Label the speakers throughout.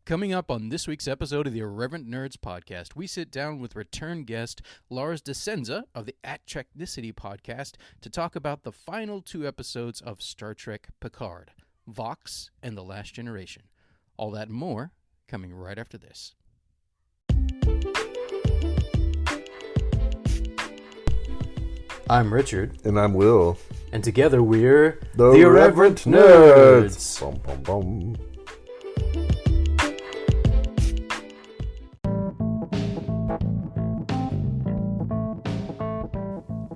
Speaker 1: Coming up on this week's episode of the Irreverent Nerds podcast, we sit down with return guest Lars Desenza of the At Technicity podcast to talk about the final 2 episodes of Star Trek Picard, Vox and The Last Generation. All that and more coming right after this. I'm Richard.
Speaker 2: And I'm Will.
Speaker 1: And together we're
Speaker 2: The Irreverent Nerds. Bum, bum, bum.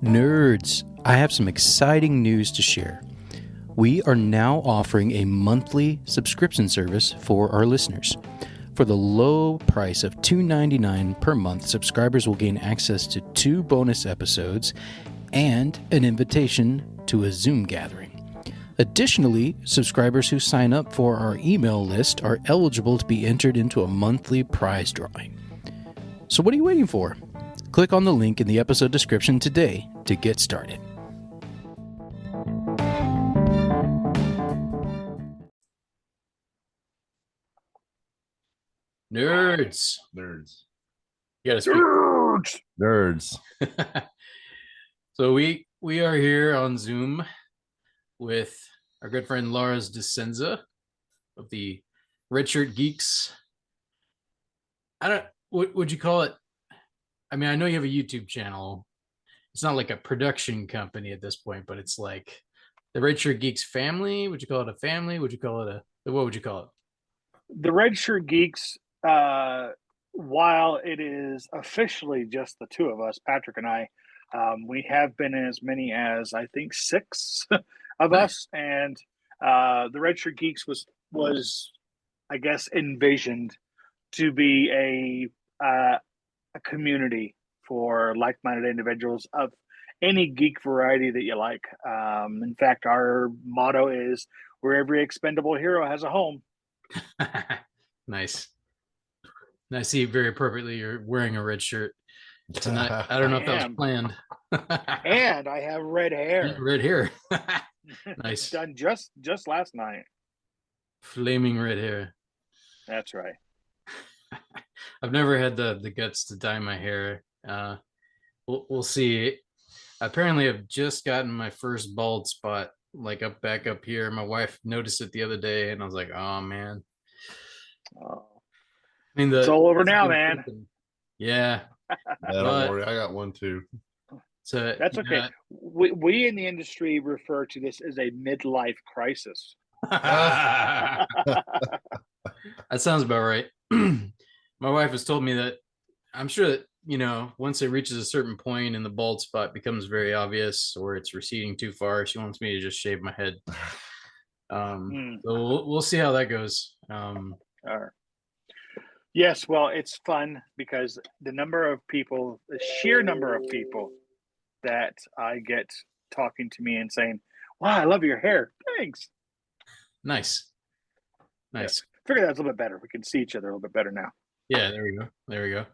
Speaker 1: Nerds, I have some exciting news to share. We are now offering a monthly subscription service for our listeners. For the low price of $2.99 per month, subscribers will gain access to 2 bonus episodes and an invitation to a Zoom gathering. Additionally, subscribers who sign up for our email list are eligible to be entered into a monthly prize drawing. So what are you waiting for? Click on the link in the episode description today to get started. Nerds. You gotta speak.
Speaker 2: Nerds.
Speaker 1: So we are here on Zoom with our good friend Lars Desenza of the Red Shirt Geeks. What would you call it? I mean, I know you have a YouTube channel. It's not like a production company at this point, but it's like the Red Shirt Geeks family. Would you call it a family? Would you call it what would you call it?
Speaker 3: The Red Shirt Geeks, while it is officially just the 2 of us, Patrick and I, we have been in as many as, I think, 6 of us. And the Red Shirt Geeks was, I guess, envisioned to be a community for like-minded individuals of any geek variety that you like. In fact, our motto is where every expendable hero has a home.
Speaker 1: Nice. And I see very appropriately you're wearing a red shirt tonight. I don't know if that was planned.
Speaker 3: And I have red hair.
Speaker 1: Red hair. Nice.
Speaker 3: Done just last night.
Speaker 1: Flaming red hair.
Speaker 3: That's right.
Speaker 1: I've never had the guts to dye my hair. We'll see. Apparently, I've just gotten my first bald spot, like back up here. My wife noticed it the other day, and I was like, "Oh man."
Speaker 3: Oh.
Speaker 1: I mean,
Speaker 3: it's all over now, man.
Speaker 1: Yeah.
Speaker 2: Don't worry, I got one too.
Speaker 1: So
Speaker 3: that's okay. We in the industry refer to this as a midlife crisis.
Speaker 1: That sounds about right. My wife has told me that I'm sure that, once it reaches a certain point and the bald spot becomes very obvious or it's receding too far, she wants me to just shave my head. So we'll see how that goes.
Speaker 3: All right. Yes, well, it's fun because the sheer number of people that I get talking to me and saying, "Wow, I love your hair. Thanks."
Speaker 1: Nice.
Speaker 3: Yeah. Figure that's a little bit better. We can see each other a little bit better now.
Speaker 1: Yeah, there we go.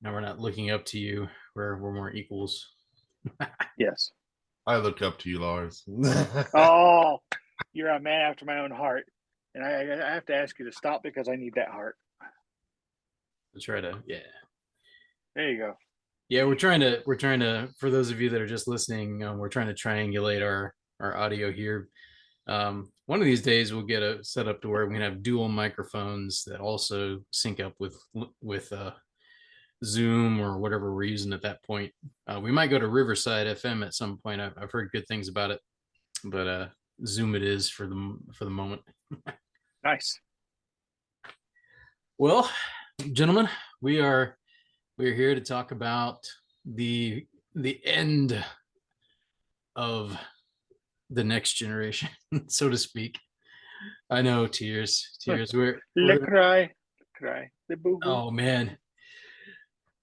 Speaker 1: Now we're not looking up to you. We're more equals.
Speaker 3: Yes.
Speaker 2: I look up to you, Lars.
Speaker 3: Oh, you're a man after my own heart. And I have to ask you to stop because I need that heart.
Speaker 1: Let's try to, yeah.
Speaker 3: There you go.
Speaker 1: Yeah, we're trying to, for those of you that are just listening, we're trying to triangulate our audio here. One of these days we'll get a set up to where we can have dual microphones that also sync up with Zoom or whatever we're using at that point. We might go to Riverside FM at some point. I've heard good things about it, but Zoom it is for the moment.
Speaker 3: Nice.
Speaker 1: Well, gentlemen, we're here to talk about the end of the next generation, so to speak. I know, tears. We're
Speaker 3: cry. The boo-boo.
Speaker 1: Oh man,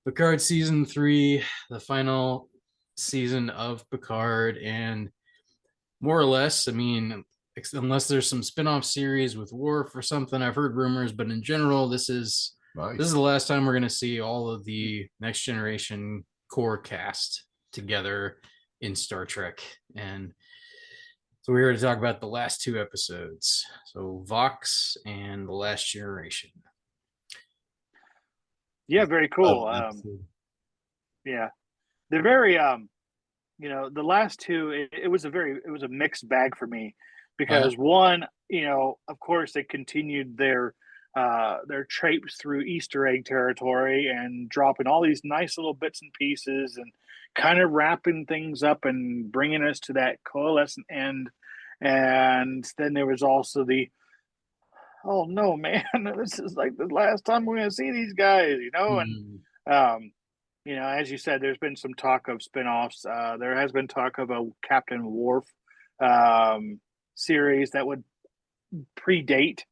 Speaker 1: Picard season 3, the final season of Picard, and more or less, I mean, unless there's some spin-off series with Worf or something, I've heard rumors, but in general, this is the last time we're going to see all of the Next Generation core cast together in Star Trek. And So we're here to talk about the last two episodes. So Vox and The Last Generation.
Speaker 3: Yeah, very cool. Yeah, they're very the last two. It was a mixed bag for me because one, of course, they continued their traipse through Easter egg territory and dropping all these nice little bits and pieces and kind of wrapping things up and bringing us to that coalescent end. And then there was also oh no, man, this is like the last time we're going to see these guys, and as you said, there's been some talk of spinoffs. There has been talk of a Captain Worf series that would predate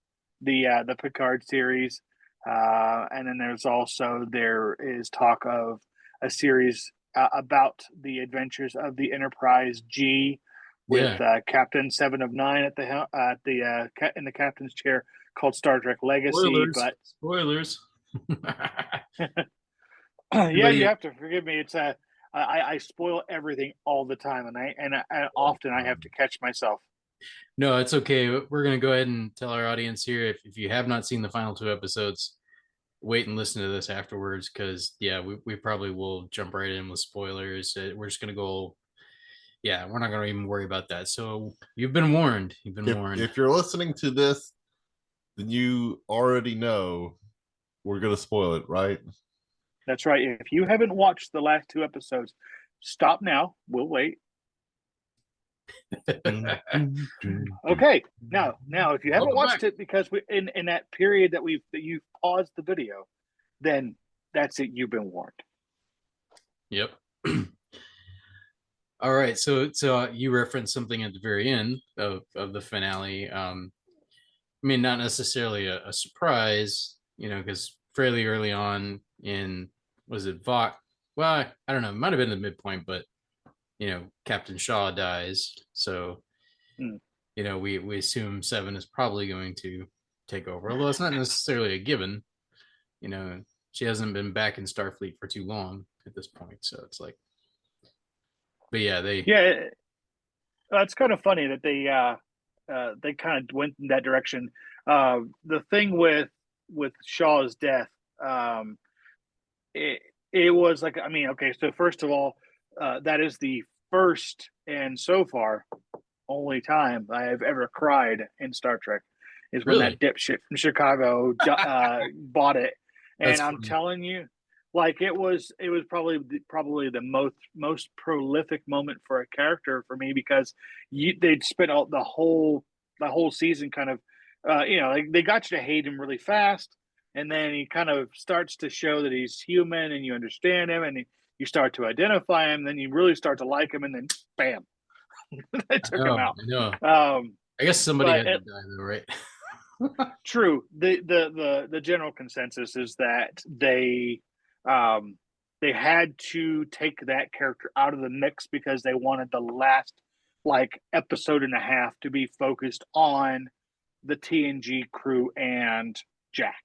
Speaker 3: the Picard series, and then there is talk of a series about the adventures of the Enterprise G with Captain Seven of Nine at in the captain's chair, called Star Trek Legacy.
Speaker 1: Spoilers.
Speaker 3: You have to forgive me. It's I spoil everything all the time, and often I have to catch myself.
Speaker 1: No, it's okay. We're going to go ahead and tell our audience here, if you have not seen the final two episodes, wait and listen to this afterwards, because we probably will jump right in with spoilers. We're just going to go. Yeah, we're not going to even worry about that. So you've been warned.
Speaker 2: If you're listening to this, then you already know we're going to spoil it, right?
Speaker 3: That's right. If you haven't watched the last two episodes, stop now. We'll wait. Okay. Now, if you haven't watched it, because we in that period that you paused the video, then that's it. You've been warned.
Speaker 1: Yep. All right. So you referenced something at the very end of the finale. I mean, not necessarily a surprise, because fairly early on was it Vox? Well, I don't know. It might have been the midpoint, but Captain Shaw dies, so we assume Seven is probably going to take over. Although it's not necessarily a given. She hasn't been back in Starfleet for too long at this point, so it's like. But
Speaker 3: it's kind of funny that they kind of went in that direction. The thing with Shaw's death, it was like, I mean, okay, so first of all, that is the first and so far only time I have ever cried in Star Trek, is when that dipshit from Chicago bought it, and I'm telling you, like it was probably the most prolific moment for a character for me, because they'd spent the whole season kind of like they got you to hate him really fast, and then he kind of starts to show that he's human and you understand him, and you start to identify him, then you really start to like him, and then bam, they took him out.
Speaker 1: I know. I guess somebody had to die though, right?
Speaker 3: True. The general consensus is that they had to take that character out of the mix because they wanted the last episode and a half to be focused on the TNG crew and Jack.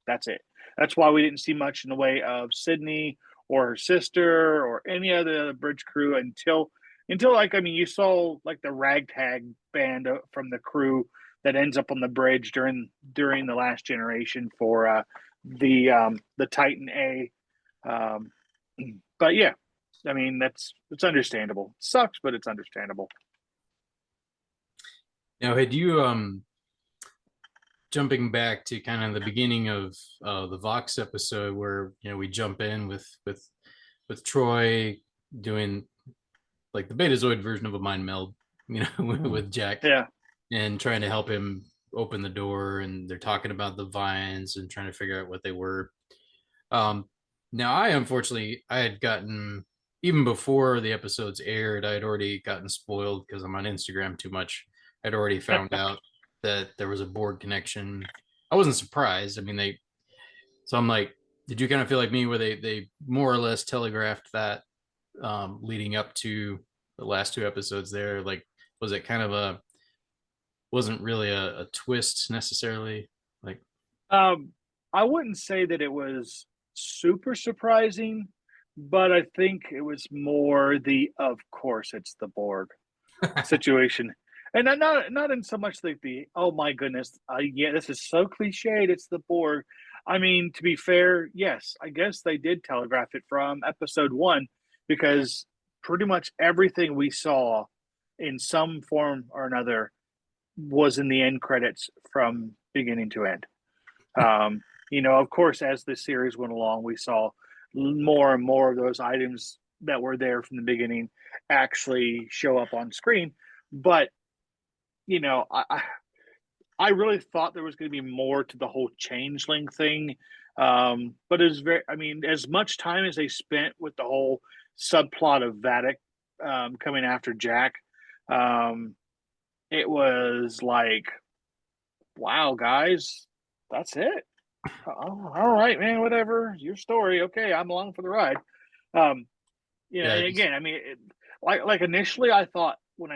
Speaker 3: That's it. That's why we didn't see much in the way of Sydney or her sister or any other bridge crew until you saw the ragtag band from the crew that ends up on the bridge during the Last Generation for the Titan A. But yeah, I mean it's understandable. It sucks, but it's understandable.
Speaker 1: Now, had you jumping back to kind of the beginning of the Vox episode where we jump in with Troy doing like the Betazoid version of a mind meld, with Jack, and trying to help him open the door, and they're talking about the vines and trying to figure out what they were. Now I had gotten, even before the episodes aired, I had already gotten spoiled because I'm on Instagram too much. I'd already found out that there was a Borg connection. I wasn't surprised. I mean, so I'm like, did you kind of feel like me where they more or less telegraphed that leading up to the last two episodes there? Like, was it kind of wasn't really a twist necessarily? Like,
Speaker 3: I wouldn't say that it was super surprising, but I think it was more of course it's the Borg. situation. And not in so much like the oh my goodness, yeah, this is so cliched. It's the Borg. I mean, to be fair, yes, I guess they did telegraph it from episode one because pretty much everything we saw in some form or another was in the end credits from beginning to end. Of course, as the series went along, we saw more and more of those items that were there from the beginning actually show up on screen. But I really thought there was going to be more to the whole changeling thing. But it was as much time as they spent with the whole subplot of Vatic coming after Jack, it was like, wow, guys, that's it. All right, man, whatever, your story. Okay, I'm along for the ride. And again, like initially, I thought when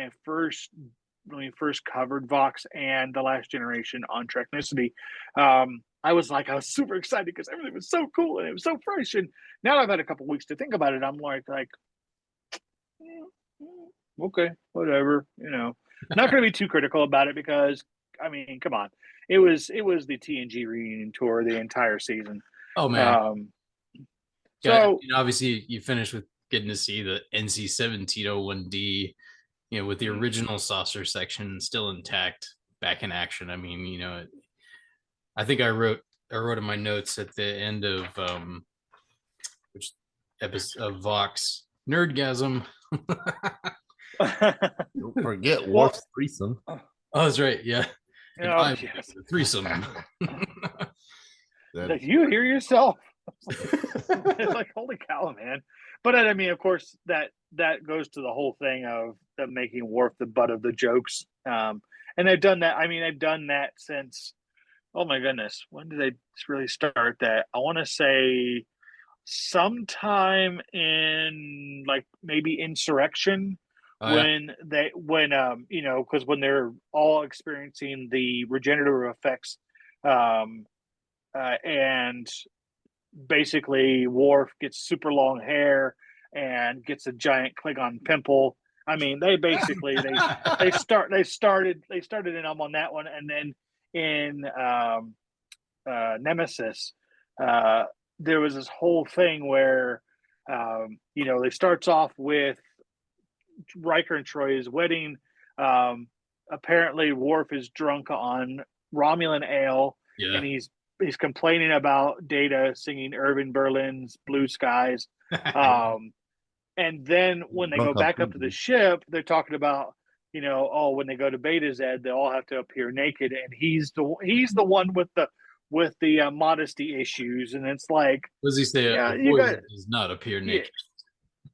Speaker 3: we first covered Vox and The Last Generation on Treknicity, I was super excited because everything was so cool and it was so fresh. And now I've had a couple weeks to think about it. I'm like, okay, whatever. Not going to be too critical about it because come on, it was the TNG reunion tour the entire season.
Speaker 4: Oh man. So obviously you finished with getting to see the NC-1701D, with the original saucer section still intact, back in action. I think I wrote in my notes at the end of which episode of Vox, Nerdgasm.
Speaker 2: Don't forget Worf's threesome.
Speaker 4: Oh, that's right. Yeah.
Speaker 3: Yes.
Speaker 4: Threesome.
Speaker 3: Did you hear yourself? It's like, holy cow, man. But of course, that goes to the whole thing of them making Worf the butt of the jokes. And they've done that. They've done that since, oh my goodness, when did they really start that? I want to say sometime in maybe Insurrection. Because when they're all experiencing the regenerative effects, and basically Worf gets super long hair and gets a giant Klingon pimple. They basically they started in on that one, and then in Nemesis, there was this whole thing where they starts off with Riker and Troy's wedding. Apparently Worf is drunk on Romulan ale, and he's complaining about Data singing Irving Berlin's Blue Skies. And then when they go back up to the ship, they're talking about, when they go to Beta Z, they all have to appear naked, and he's the one with the modesty issues, and it's like,
Speaker 4: what does he say? Does not appear naked.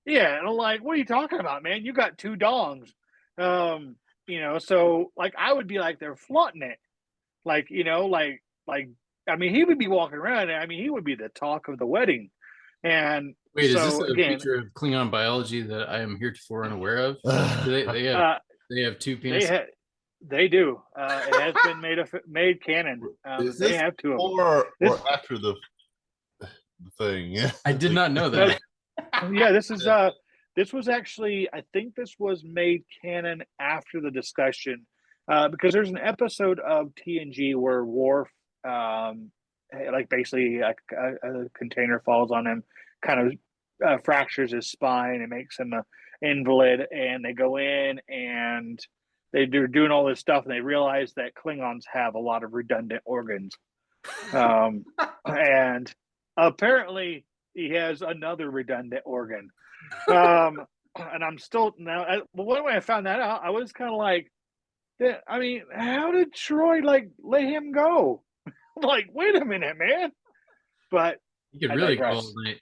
Speaker 3: Yeah, and I'm like, what are you talking about, man? You got two dongs. So I would be like, they're flaunting it. He would be walking around. He would be the talk of the wedding. And
Speaker 4: wait, is this a feature of Klingon biology that I am heretofore unaware of? They have two penises.
Speaker 3: They do. It has been made canon. They have two of them.
Speaker 2: Or after the thing.
Speaker 4: I did not know that.
Speaker 3: Yeah, this was actually, I think this was made canon after the discussion, because there's an episode of TNG where Worf, basically a container falls on him, kind of fractures his spine and makes him an invalid, and they go in and they're doing all this stuff, and they realize that Klingons have a lot of redundant organs, and apparently he has another redundant organ. And I'm still now. When I found that out, I was kind of like, how did Troy let him go? Wait a minute, man. But
Speaker 4: you could really go all night.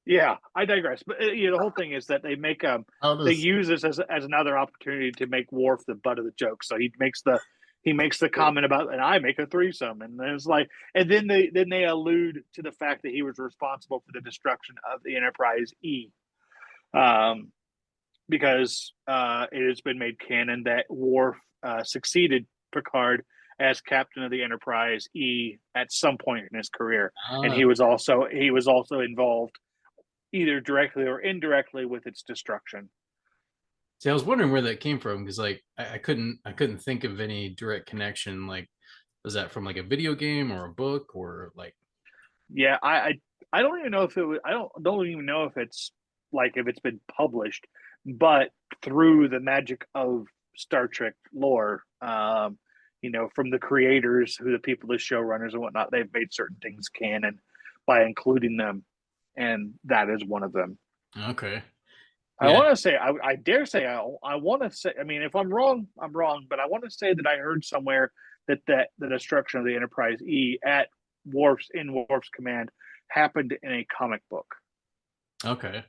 Speaker 3: Yeah, I digress. But the whole thing is that they make they use this as another opportunity to make Worf the butt of the joke. So he makes the comment about, and I make a threesome, and it's and then they allude to the fact that he was responsible for the destruction of the Enterprise E, because it has been made canon that Worf succeeded Picard as captain of the Enterprise E at some point in his career, and he was also involved either directly or indirectly with its destruction.
Speaker 4: See, I was wondering where that came from because like I couldn't think of any direct connection. Like, was that from like a video game or a book or like?
Speaker 3: Yeah, I don't even know if it was. I don't even know if it's like if it's been published, but through the magic of Star Trek lore, from the creators, who the people, the showrunners and whatnot, they've made certain things canon by including them, and that is one of them.
Speaker 4: Okay.
Speaker 3: I
Speaker 4: Yeah.
Speaker 3: want to say, I dare say, I want to say, I mean, if I'm wrong, I'm wrong, but I want to say that I heard somewhere that the destruction of the Enterprise E at Worf's command happened in a comic book.
Speaker 4: Okay.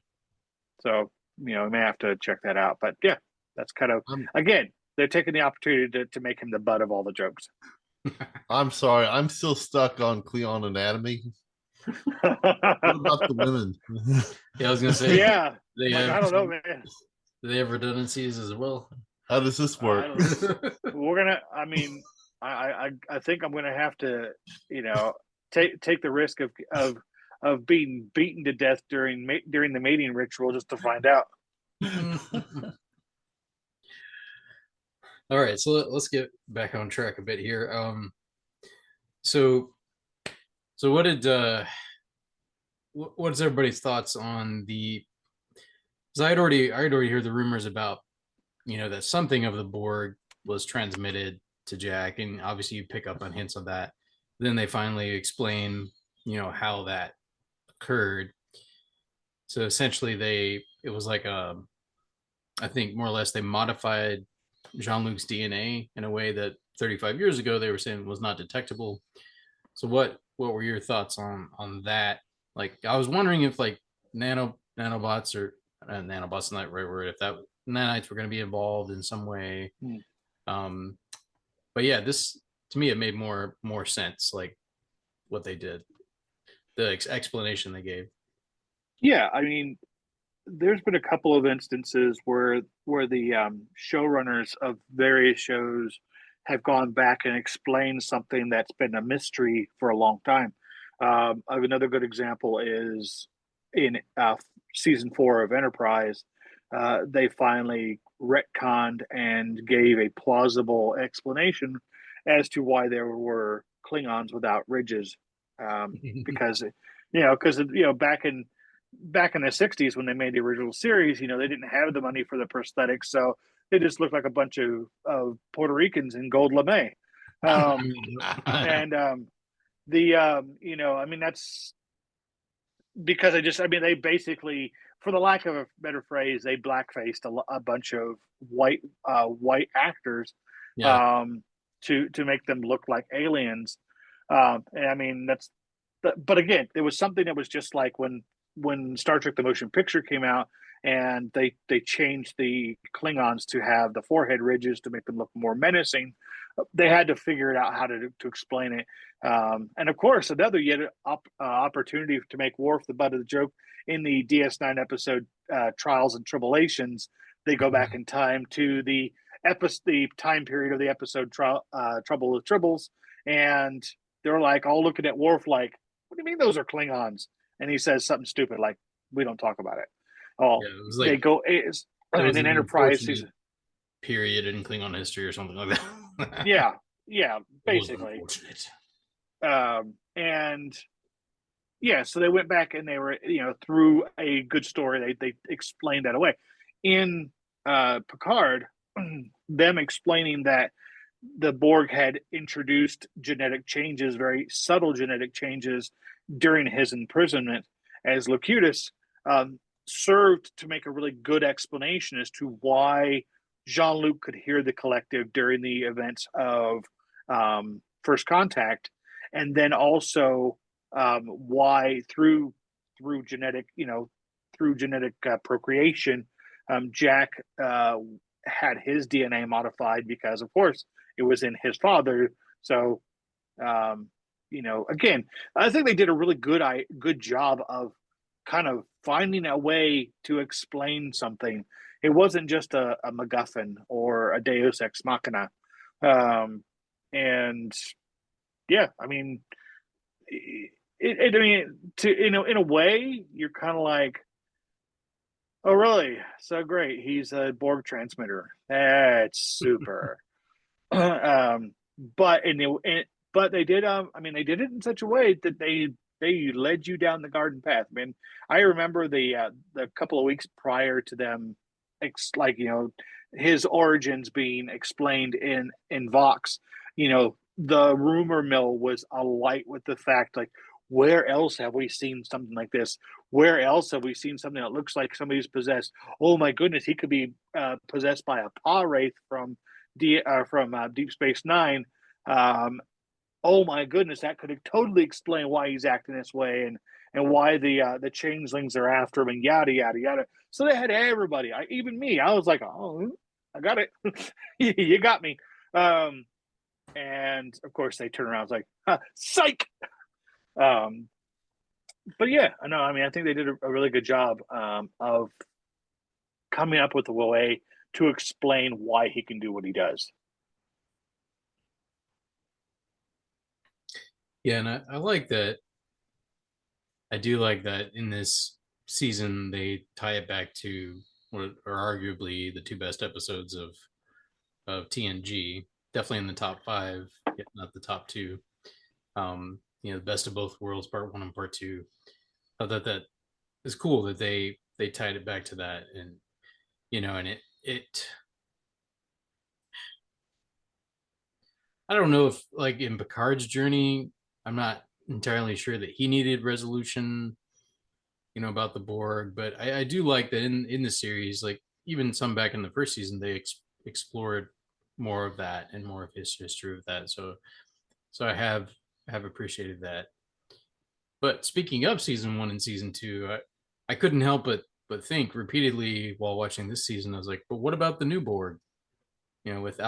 Speaker 3: So, we may have to check that out. But yeah, that's kind of,
Speaker 2: I'm,
Speaker 3: again, they're taking the opportunity to make him the butt of all the jokes.
Speaker 2: I'm sorry, I'm still stuck on Cleon Anatomy. What about the women?
Speaker 4: Yeah, I was gonna say.
Speaker 3: Yeah,
Speaker 4: They
Speaker 3: like,
Speaker 4: have
Speaker 3: I don't know, man.
Speaker 4: they have redundancies as well.
Speaker 2: How does this work?
Speaker 3: We're gonna. I mean, I think I'm gonna have to, take the risk of being beaten to death during the mating ritual just to find out.
Speaker 4: All right, so let's get back on track a bit here. So what did what's everybody's thoughts on the? Because I had already heard the rumors about that something of the Borg was transmitted to Jack, and obviously you pick up on hints of that. Then they finally explain how that occurred. So essentially, it was like I think more or less they modified Jean-Luc's DNA in a way that 35 years ago they were saying was not detectable. So what were your thoughts on that? Like I was wondering if like nanobots or nanobots not the right word, if that nanites were going to be involved in some way. Um, but yeah, this to me it made more sense, like what they did, the explanation they gave.
Speaker 3: Yeah, I mean, there's been a couple of instances where the showrunners of various shows have gone back and explained something that's been a mystery for a long time. Another good example is in season 4 of Enterprise. They finally retconned and gave a plausible explanation as to why there were Klingons without ridges, because back in the 60s when they made the original series, they didn't have the money for the prosthetics, so they just looked like a bunch of Puerto Ricans in gold lame. And I mean, that's because they basically, for the lack of a better phrase, they blackfaced a bunch of white actors,
Speaker 4: Yeah.
Speaker 3: To make them look like aliens. And I mean, but again, there was something that was just like when Star Trek the Motion Picture came out, and they changed the Klingons to have the forehead ridges to make them look more menacing. They had to figure it out how to explain it. And of course, another opportunity to make Worf the butt of the joke in the DS9 episode Trials and Tribulations. They go back in time to the time period of the episode Trouble with Tribbles, and they're like all looking at Worf like, "What do you mean those are Klingons?" And he says something stupid like, "We don't talk about it." Oh,
Speaker 4: Yeah, it was like
Speaker 3: they go, and then Enterprise season.
Speaker 4: Period in Klingon history or something like that.
Speaker 3: Yeah, basically. And yeah, so they went back and they were, through a good story, they explained that away. In Picard, them explaining that the Borg had introduced genetic changes, very subtle genetic changes, during his imprisonment as Locutus, served to make a really good explanation as to why Jean-Luc could hear the collective during the events of First Contact, and then also why through genetic procreation, Jack had his DNA modified because, of course, it was in his father. So, again, I think they did a really good job of kind of finding a way to explain something. It wasn't just a MacGuffin or a Deus Ex Machina. And yeah, I mean, I mean, in a way, you're kind of like, Oh, really? So great. He's a Borg transmitter. That's super. um, but but they did. I mean, they did it in such a way that they led you down the garden path. I mean, I remember the couple of weeks prior to them, like his origins being explained in Vox. The rumor mill was alight with the fact, like, where else have we seen something like this? Where else have we seen something that looks like somebody's possessed? Oh my goodness, he could be possessed by a paw wraith from Deep Space Nine. Oh my goodness, that could totally explain why he's acting this way, and why the changelings are after him, and yada yada yada. So they had everybody, even me. I was like, oh, I got it. You got me. And of course they turn around, it's like, psych. But yeah, I know. I mean, I think they did a really good job of coming up with a way to explain why he can do what he does.
Speaker 4: Yeah, and I like that. I do like that in this season they tie it back to what are arguably the two best episodes of TNG. Definitely in the top five, if not the top two. The best of both worlds, part one and part two. I thought that is cool that they tied it back to that, and and it I don't know if, like, in Picard's journey, I'm not entirely sure that he needed resolution, about the Borg, but I do like that in the series, like even some back in the first season, they explored more of that and more of his history of that. So I have appreciated that. But speaking of season one and season two, I couldn't help but think repeatedly while watching this season. I was like, but what about the new Borg? With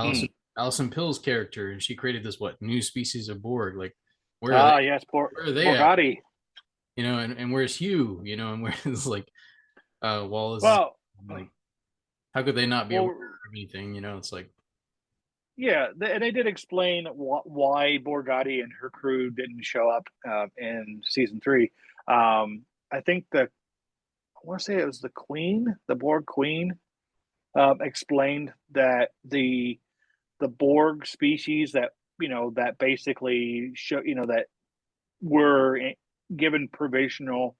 Speaker 4: Alison Pill's character, and she created this new species of Borg. Like, where are they?
Speaker 3: Yes,
Speaker 4: Where are they
Speaker 3: Borgatti.
Speaker 4: And where's Hugh? And where's like Wallace?
Speaker 3: Well,
Speaker 4: like, how could they not be aware of anything? It's like,
Speaker 3: yeah, they did explain why Borgatti and her crew didn't show up in season 3. I think I want to say it was the Borg Queen, explained that the Borg species that that basically show that were given provisional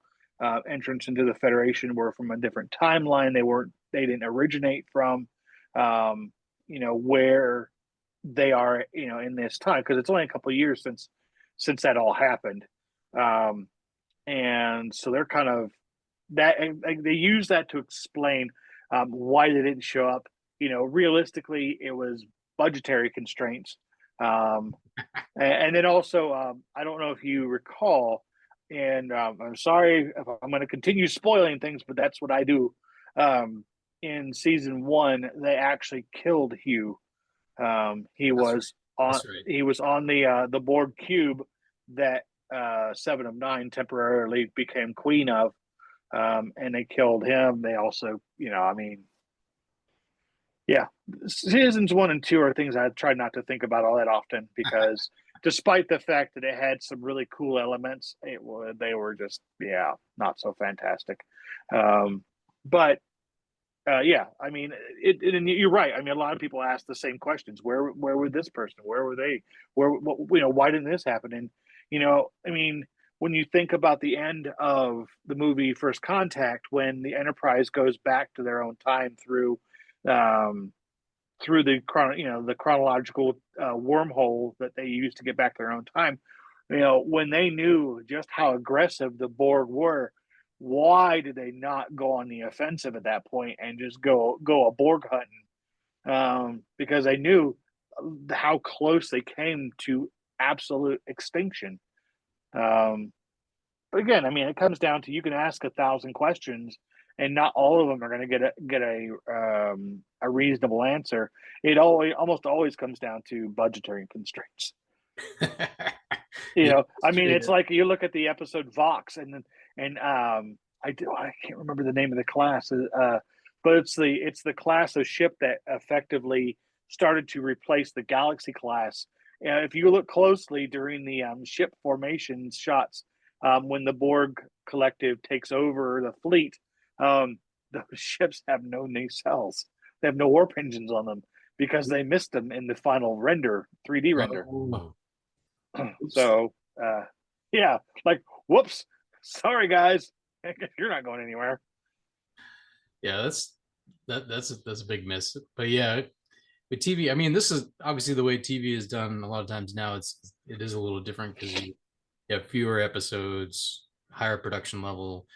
Speaker 3: entrance into the Federation were from a different timeline. They didn't originate from where they are in this time, because it's only a couple of years since that all happened. And so they're kind of that, they use that to explain why they didn't show up. Realistically, it was budgetary constraints. And then also, I don't know if you recall, and I'm sorry if I'm going to continue spoiling things, but that's what I do. In season 1, they actually killed Hugh. He was on the Borg cube that Seven of Nine temporarily became queen of, and they killed him. They also, yeah, seasons 1 and 2 are things I try not to think about all that often, because despite the fact that it had some really cool elements, they were just not so fantastic. But yeah, I mean, and you're right. I mean, a lot of people ask the same questions. Where were this person? Where were they? Why didn't this happen? And I mean, when you think about the end of the movie First Contact, when the Enterprise goes back to their own time through the chronological wormhole that they used to get back to their own time, when they knew just how aggressive the Borg were, why did they not go on the offensive at that point and just go a Borg hunting? Because they knew how close they came to absolute extinction. But again, I mean, it comes down to, you can ask 1,000 questions, and not all of them are going to get a reasonable answer. It almost always comes down to budgetary constraints. I mean, it's like you look at the episode Vox, and I can't remember the name of the class, but it's the class of ship that effectively started to replace the Galaxy class. If you look closely during the ship formation shots, when the Borg collective takes over the fleet, those ships have no nacelles. They have no warp engines on them because they missed them in the final render, 3D render.
Speaker 4: Oh.
Speaker 3: So, yeah, like, whoops, sorry guys, you're not going anywhere.
Speaker 4: Yeah, that's a big miss. But yeah, with TV, I mean, this is obviously the way TV is done. A lot of times now, it is a little different because you have fewer episodes, higher production level.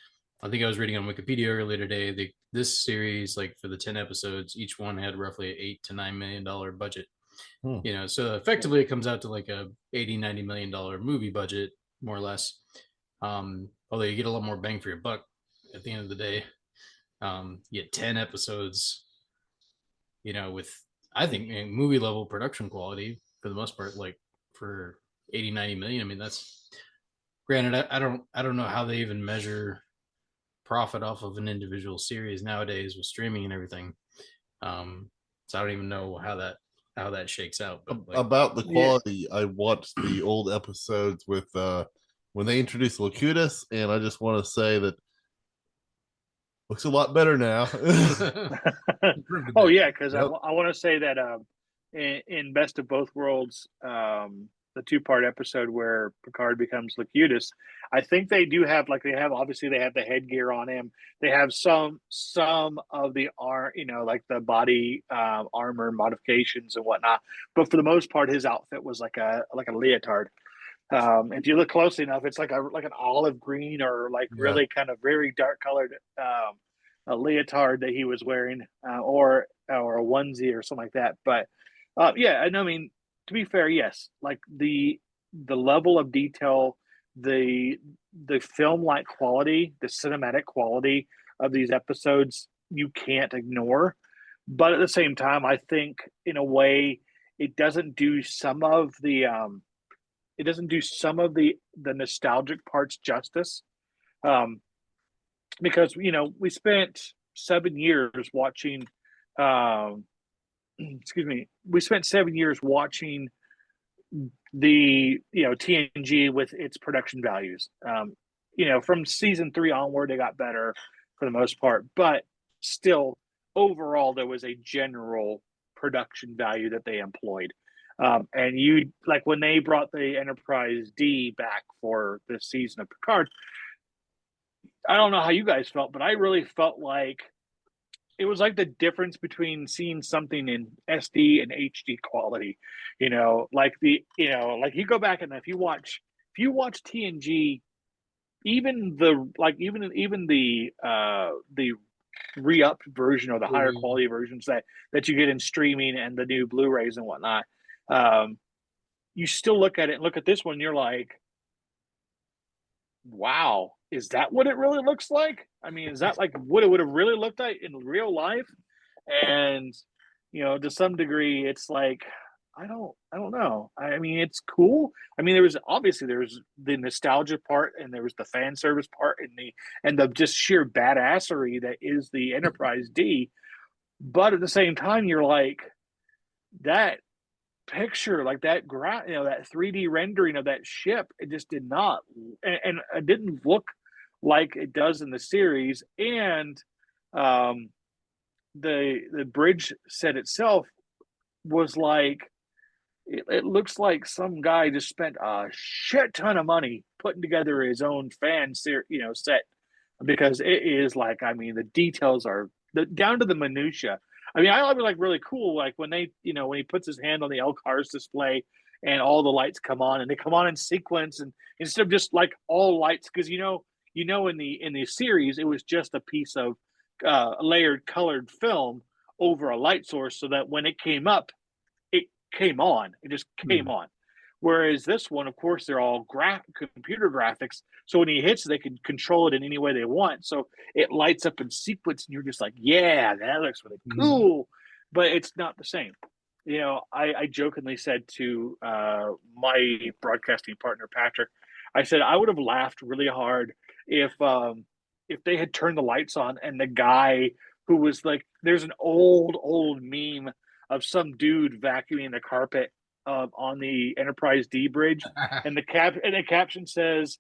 Speaker 4: I think I was reading on Wikipedia earlier today. This series, like for the 10 episodes, each one had roughly $8 to $9 million budget. So effectively it comes out to like a $80-90 million movie budget, more or less. Although you get a lot more bang for your buck at the end of the day. You get 10 episodes, with, I think, movie level production quality for the most part, like for 80-90 million. I mean, that's granted. I don't know how they even measure profit off of an individual series nowadays with streaming and everything. So I don't even know how that shakes out. But
Speaker 2: about the quality, I watched the old episodes with when they introduced Locutus, and I just want to say that looks a lot better now.
Speaker 3: Oh yeah, because I want to say that in Best of Both Worlds, the 2-part episode where Picard becomes Locutus, I think they do have obviously they have the headgear on him. They have some of the like the body armor modifications and whatnot, but for the most part, his outfit was like a leotard. If you look closely enough, it's like an olive green or really kind of very dark colored a leotard that he was wearing, or a onesie or something like that. But and I mean, to be fair, yes, like the level of detail, the film like quality, the cinematic quality of these episodes, you can't ignore. But at the same time, I think in a way, it doesn't do some of the nostalgic parts justice, because we spent 7 years watching we spent 7 years watching the TNG with its production values. From season 3 onward, they got better for the most part, but still overall there was a general production value that they employed. And you like when they brought the Enterprise D back for this season of Picard, I don't know how you guys felt, but I really felt like it was like the difference between seeing something in SD and HD quality. Like you go back and if you watch TNG, even the re-upped version or the higher quality versions that you get in streaming and the new Blu-rays and whatnot, you still look at it and look at this one, you're like, wow, is that what it really looks like? I mean, is that like what it would have really looked like in real life? And to some degree, it's like I don't know. I mean, it's cool. I mean, there was the nostalgia part, and there was the fan service part, and the just sheer badassery that is the Enterprise D. But at the same time, you're like, that picture, like that that 3D rendering of that ship, it just did not, and it didn't look like it does in the series. And the bridge set itself was like, it looks like some guy just spent a shit ton of money putting together his own set, because it is like, I mean, the details are down to the minutia. I mean, I was like really cool, like when they, when he puts his hand on the LCARS display and all the lights come on, and they come on in sequence, and instead of just like all lights, because in the series it was just a piece of layered colored film over a light source, so that when it came up, it came on. It just came on. Whereas this one, of course, they're all computer graphics. So when he hits, they can control it in any way they want. So it lights up in sequence, and you're just like, yeah, that looks really cool. But it's not the same. I jokingly said to my broadcasting partner, Patrick, I said I would have laughed really hard if they had turned the lights on and the guy who was like, there's an old meme of some dude vacuuming the carpet on the Enterprise D bridge, and the caption says,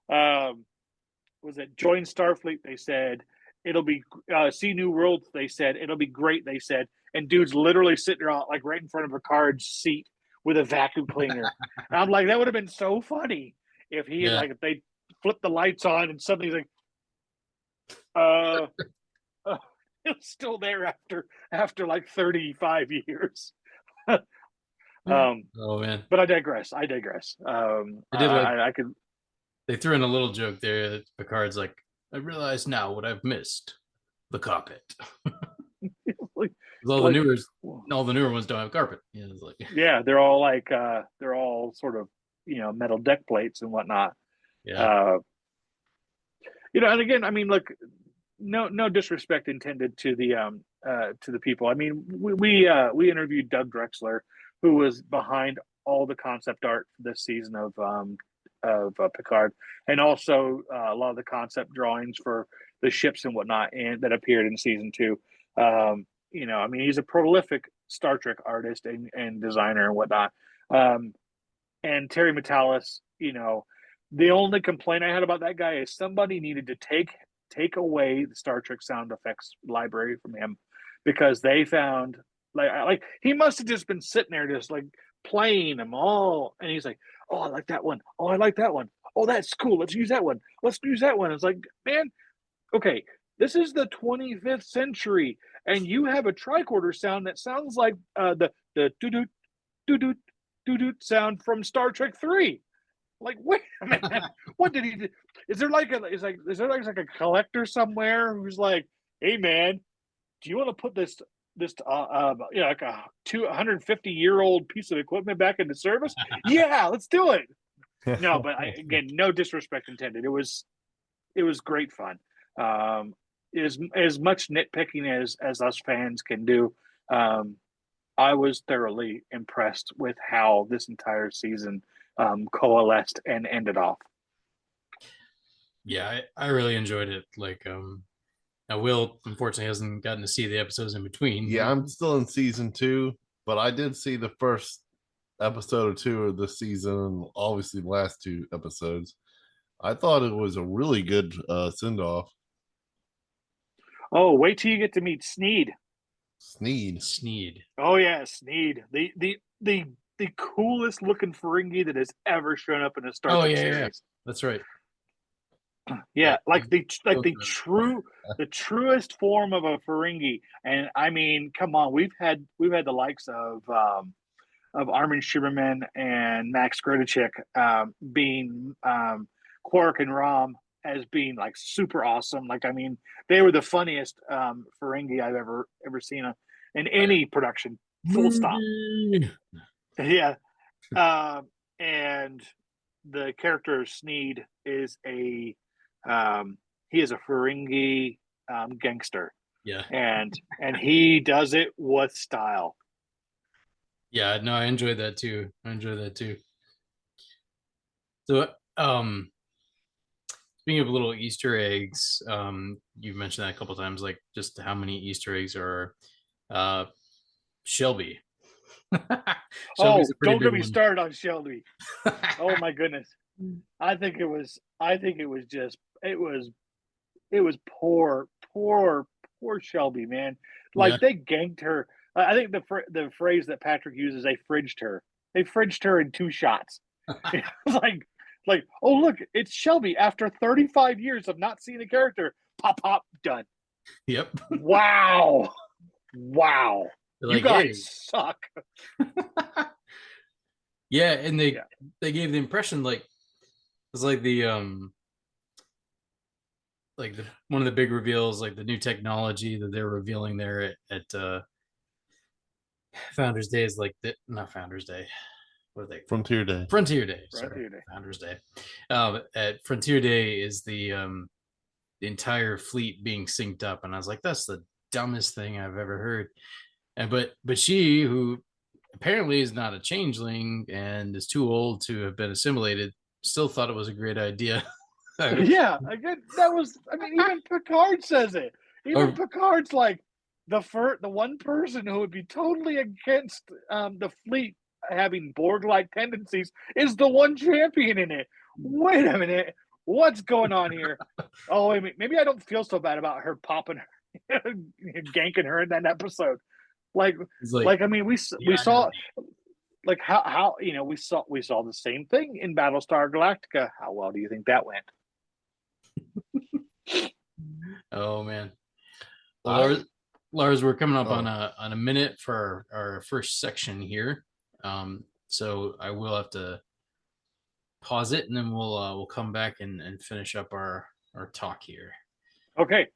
Speaker 3: was it join Starfleet? They said, it'll be see New Worlds. They said it'll be great. They said, and dude's literally sitting there like right in front of Picard's seat with a vacuum cleaner. And I'm like, that would have been so funny if he had, like, if they flipped the lights on and suddenly he's like, it's still there after like 35 years.
Speaker 4: Oh man!
Speaker 3: But I digress. I could.
Speaker 4: They threw in a little joke there that Picard's like, I realize now what I've missed: the carpet.
Speaker 3: Like,
Speaker 4: all the newer ones don't have carpet. Yeah, it's like,
Speaker 3: yeah, they're all like they're all sort of, you know, metal deck plates and whatnot.
Speaker 4: Yeah.
Speaker 3: You know, and again, I mean, look, no disrespect intended to the people. I mean, we interviewed Doug Drexler, who was behind all the concept art for this season of Picard, and also a lot of the concept drawings for the ships and whatnot, and that appeared in season 2. You know, I mean, he's a prolific Star Trek artist and designer and whatnot. And Terry Matalas, you know, the only complaint I had about that guy is somebody needed to take away the Star Trek sound effects library from him, because they found like he must have just been sitting there just like playing them all, and he's like, oh, I like that one. Oh, I like that one. Oh, that's cool. Let's use that one. Let's use that one. It's like, man, okay, this is the 25th century, and you have a tricorder sound that sounds like the doo-doo, doo-doo, doo-doo sound from Star Trek 3. Like, wait a minute, what did he do? Is there like a collector somewhere who's like, hey man, do you want to put this you know, like a 150-year-old piece of equipment back into service? Yeah, let's do it. No, but again, no disrespect intended. It was great fun. As much nitpicking as us fans can do, I was thoroughly impressed with how this entire season coalesced and ended off.
Speaker 4: Yeah, I really enjoyed it. Like, now Will unfortunately hasn't gotten to see the episodes in between.
Speaker 2: Yeah, I'm still in season 2, but I did see the first episode or 2 of this season, and obviously the last 2 episodes. I thought it was a really good send-off.
Speaker 3: Oh, wait till you get to meet Sneed.
Speaker 4: Sneed.
Speaker 3: Oh yeah, Sneed. The coolest looking Ferengi that has ever shown up in a Star Trek series.
Speaker 4: Yeah. That's right.
Speaker 3: Yeah, like the truest form of a Ferengi. And I mean, come on, we've had the likes of Armin Shimerman and Max Grotechik being Quark and Rom as being like super awesome. Like, I mean, they were the funniest Ferengi I've ever seen in any production. Full stop. Yeah. And the character of Sneed is he is a Ferengi gangster.
Speaker 4: Yeah.
Speaker 3: And he does it with style.
Speaker 4: Yeah, no, I enjoyed that too. So, speaking of little Easter eggs, you've mentioned that a couple of times, like just how many Easter eggs are Shelby.
Speaker 3: Oh, don't get me started on Shelby. Oh my goodness. I think it was poor Shelby, man. Like, they ganked her. I think the phrase that Patrick uses, they fridged her. They fridged her in 2 shots. like, oh look, it's Shelby after 35 years of not seeing a character. Pop, done.
Speaker 4: Yep.
Speaker 3: Wow. Like, you guys suck.
Speaker 4: Yeah, and they gave the impression like it's like one of the big reveals, like the new technology that they're revealing there at Founders Day is like not Founders Day. What are they?
Speaker 2: Frontier Day.
Speaker 4: Founders Day. At Frontier Day is the entire fleet being synced up, and I was like, that's the dumbest thing I've ever heard. And but she, who apparently is not a changeling and is too old to have been assimilated, still thought it was a great idea.
Speaker 3: Yeah, again, that was. I mean, even Picard says it. Picard's like the one person who would be totally against the fleet having Borg-like tendencies is the one champion in it. Wait a minute. What's going on here? Oh, wait, maybe I don't feel so bad about her popping her, ganking her in that episode. Like I mean, we saw like how we saw the same thing in Battlestar Galactica. How well do you think that went?
Speaker 4: Oh man, Lars, we're coming up on a minute for our first section here, so I will have to pause it, and then we'll come back and finish up our talk here.
Speaker 3: Okay.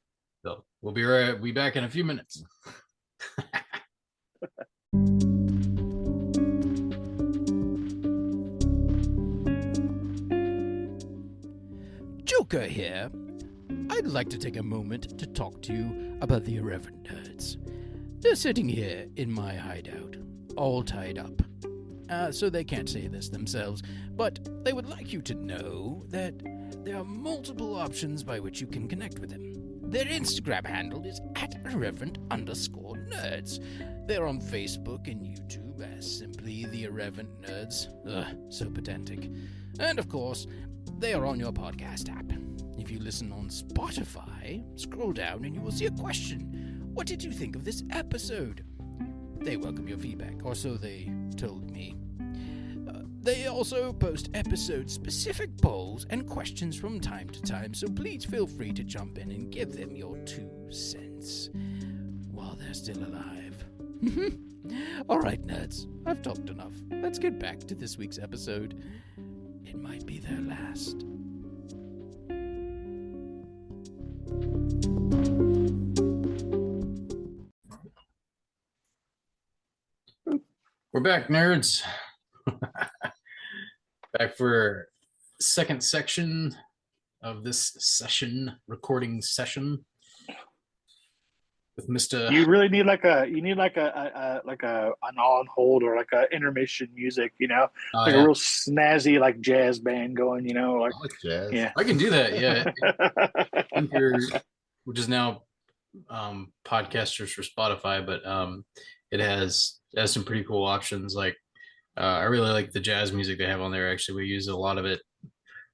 Speaker 4: So we'll be back in a few minutes.
Speaker 1: Joker here. I'd like to take a moment to talk to you about the Irreverent Nerds. They're sitting here in my hideout, all tied up. So they can't say this themselves, but they would like you to know that there are multiple options by which you can connect with them. Their Instagram handle is @irreverent_nerds. They're on Facebook and YouTube as simply the Irreverent Nerds. So pedantic. And of course, they are on your podcast app. If you listen on Spotify, scroll down and you will see a question. What did you think of this episode? They welcome your feedback, or so they told me. They also post episode-specific polls and questions from time to time, so please feel free to jump in and give them your 2 cents while they're still alive. All right, nerds, I've talked enough. Let's get back to this week's episode. It might be their last.
Speaker 4: We're back, nerds. Back for second section of this recording session with Mr.
Speaker 3: You really need an on hold or like a intermission music, a real snazzy like jazz band going,
Speaker 2: I like jazz.
Speaker 4: Yeah, I can do that. Yeah, which is now podcasters for Spotify, but it has some pretty cool options. Like I really like the jazz music they have on there. Actually, we use a lot of it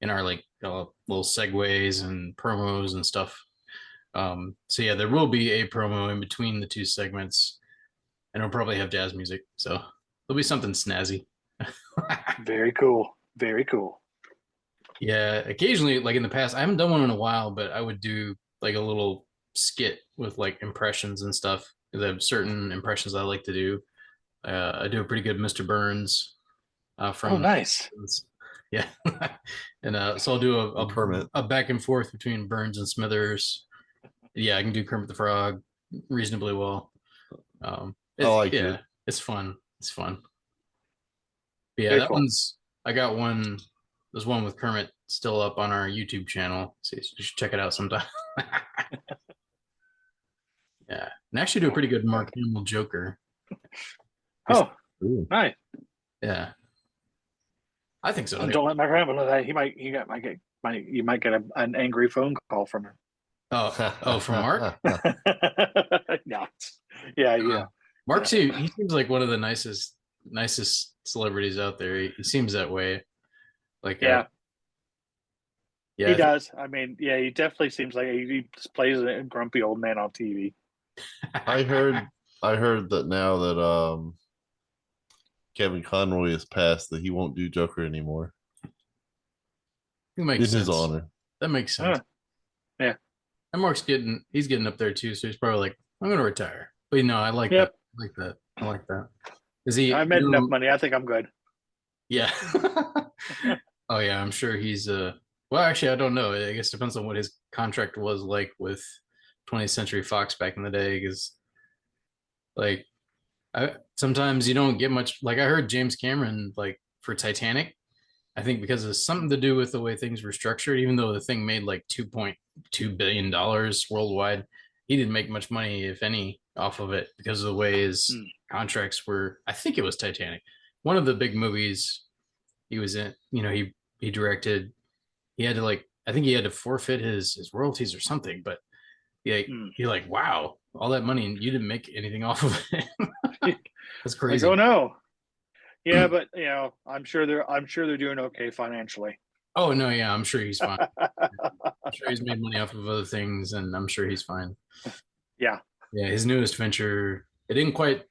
Speaker 4: in our little segues and promos and stuff. So yeah, there will be a promo in between the 2 segments, and it'll probably have jazz music. So there'll be something snazzy.
Speaker 3: Very cool. Very cool.
Speaker 4: Yeah, occasionally, like in the past, I haven't done one in a while, but I would do like a little skit with like impressions and stuff. Because I have certain impressions I like to do. I do a pretty good Mr. Burns. From
Speaker 3: nice.
Speaker 4: Yeah, and so I'll do a back and forth between Burns and Smithers. Yeah, I can do Kermit the Frog reasonably well. It's fun. It's fun. But yeah, cool. I got one. There's one with Kermit still up on our YouTube channel. So you should check it out sometime. Yeah, and actually do a pretty good Mark Hamill Joker.
Speaker 3: Oh, nice.
Speaker 4: Yeah, I think so.
Speaker 3: Don't let Mark Hamill know that you might get an angry phone call from him.
Speaker 4: Oh, from Mark?
Speaker 3: No. Yeah.
Speaker 4: Mark too. He seems like one of the nicest celebrities out there. He seems that way. Like
Speaker 3: yeah, he does. I mean, yeah, he definitely seems like he just plays a grumpy old man on TV.
Speaker 2: I heard that now that Kevin Conroy has passed, that he won't do Joker anymore.
Speaker 4: It makes sense.
Speaker 2: His honor.
Speaker 4: That makes sense.
Speaker 3: Yeah.
Speaker 4: And Mark's getting up there too, so he's probably like, I'm gonna retire. But I like that. I like that. Is he?
Speaker 3: I made enough money. I think I'm good.
Speaker 4: Yeah. Oh yeah, I'm sure he's well, actually, I don't know. I guess it depends on what his contract was like with 20th Century Fox back in the day, because sometimes you don't get much. Like I heard James Cameron, like for Titanic, I think because of something to do with the way things were structured, even though the thing made like $2.2 billion worldwide, he didn't make much money, if any, off of it because of the way his contracts were. I think it was Titanic, one of the big movies he was in. He directed. He had to I think he had to forfeit his royalties or something, but he like, wow, all that money and you didn't make anything off of it. That's crazy.
Speaker 3: I don't know. Yeah, but I'm sure they're doing okay financially.
Speaker 4: Oh no, yeah, I'm sure he's fine. I'm sure he's made money off of other things, and I'm sure he's fine.
Speaker 3: Yeah.
Speaker 4: Yeah, his newest venture, it didn't quite.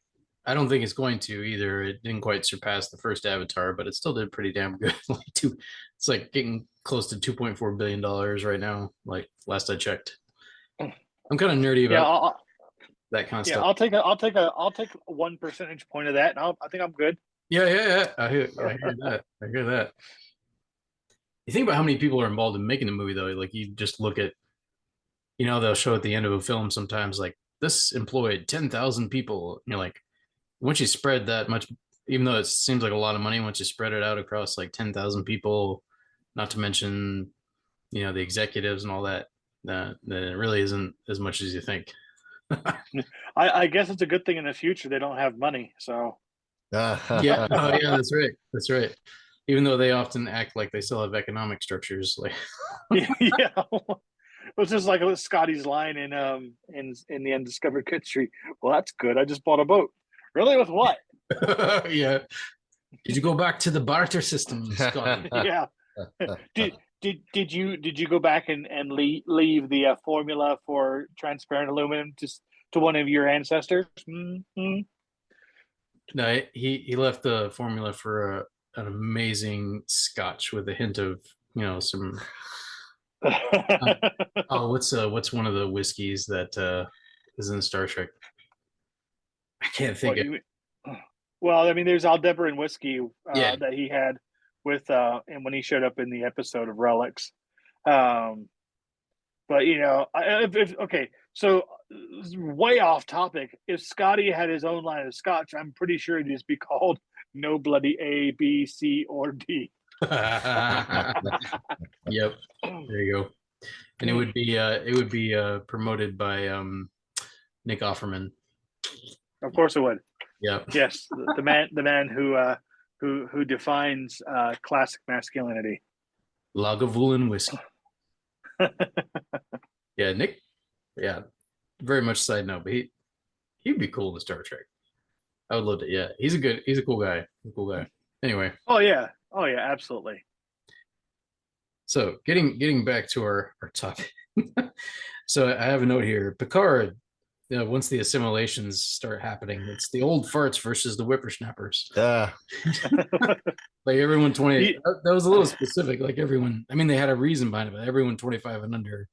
Speaker 4: I don't think it's going to either. It didn't quite surpass the first Avatar, but it still did pretty damn good. It's like getting close to $2.4 billion right now. Like last I checked. I'm kind of nerdy
Speaker 3: Yeah,
Speaker 4: about that kind of
Speaker 3: yeah.
Speaker 4: stuff.
Speaker 3: I'll take 1 percentage point of that, and I think I'm good.
Speaker 4: Yeah. I hear that. I hear that. You think about how many people are involved in making a movie, though. Like you just look at, they'll show at the end of a film sometimes like this employed 10,000 people. And you're like, once you spread that much, even though it seems like a lot of money, once you spread it out across like 10,000 people, not to mention, the executives and all that, then it really isn't as much as you think.
Speaker 3: I guess it's a good thing in the future they don't have money. So
Speaker 4: yeah, oh, yeah, that's right. That's right. Even though they often act like they still have economic structures, like
Speaker 3: yeah. It's just like Scotty's line in the Undiscovered Country. Well, that's good. I just bought a boat. Really, with what?
Speaker 4: Yeah. Did you go back to the barter system, Scotty?
Speaker 3: Yeah. Did you go back and leave the formula for transparent aluminum to one of your ancestors? Mm-hmm.
Speaker 4: No, he left the formula for an amazing scotch with a hint of some. What's one of the whiskeys that is in Star Trek? I can't think of.
Speaker 3: Well, I mean, there's Aldebaran whiskey
Speaker 4: Yeah.
Speaker 3: that he had with and when he showed up in the episode of Relics. But okay, so way off topic. If Scotty had his own line of scotch, I'm pretty sure it'd just be called No Bloody A, B, C, or D.
Speaker 4: Yep, there you go. And it would be promoted by Nick Offerman.
Speaker 3: Of course it would.
Speaker 4: Yeah.
Speaker 3: Yes, the man who defines classic masculinity.
Speaker 4: Lagavulin whiskey. Yeah, Nick. Yeah, very much side note, but he'd be cool in Star Trek. I would love to. Yeah, he's a cool guy. Anyway.
Speaker 3: Oh yeah, absolutely.
Speaker 4: So getting back to our topic. So I have a note here. Picard, once the assimilations start happening, it's the old farts versus the whippersnappers. Like everyone 20, that was a little specific. Like everyone, I mean, they had a reason behind it, but everyone 25 and under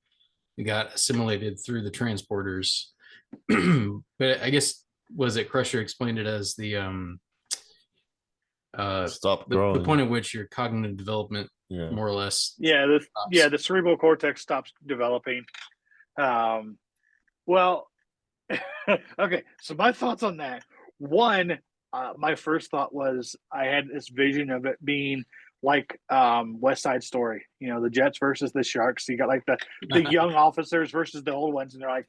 Speaker 4: got assimilated through the transporters. But I guess, was it Crusher explained it as the
Speaker 2: stop growing.
Speaker 4: The point at which your cognitive development more or less
Speaker 3: the cerebral cortex stops developing. Well, okay, so my thoughts on that. One, my first thought was I had this vision of it being like West Side Story, the Jets versus the Sharks. You got like the young officers versus the old ones, and they're like,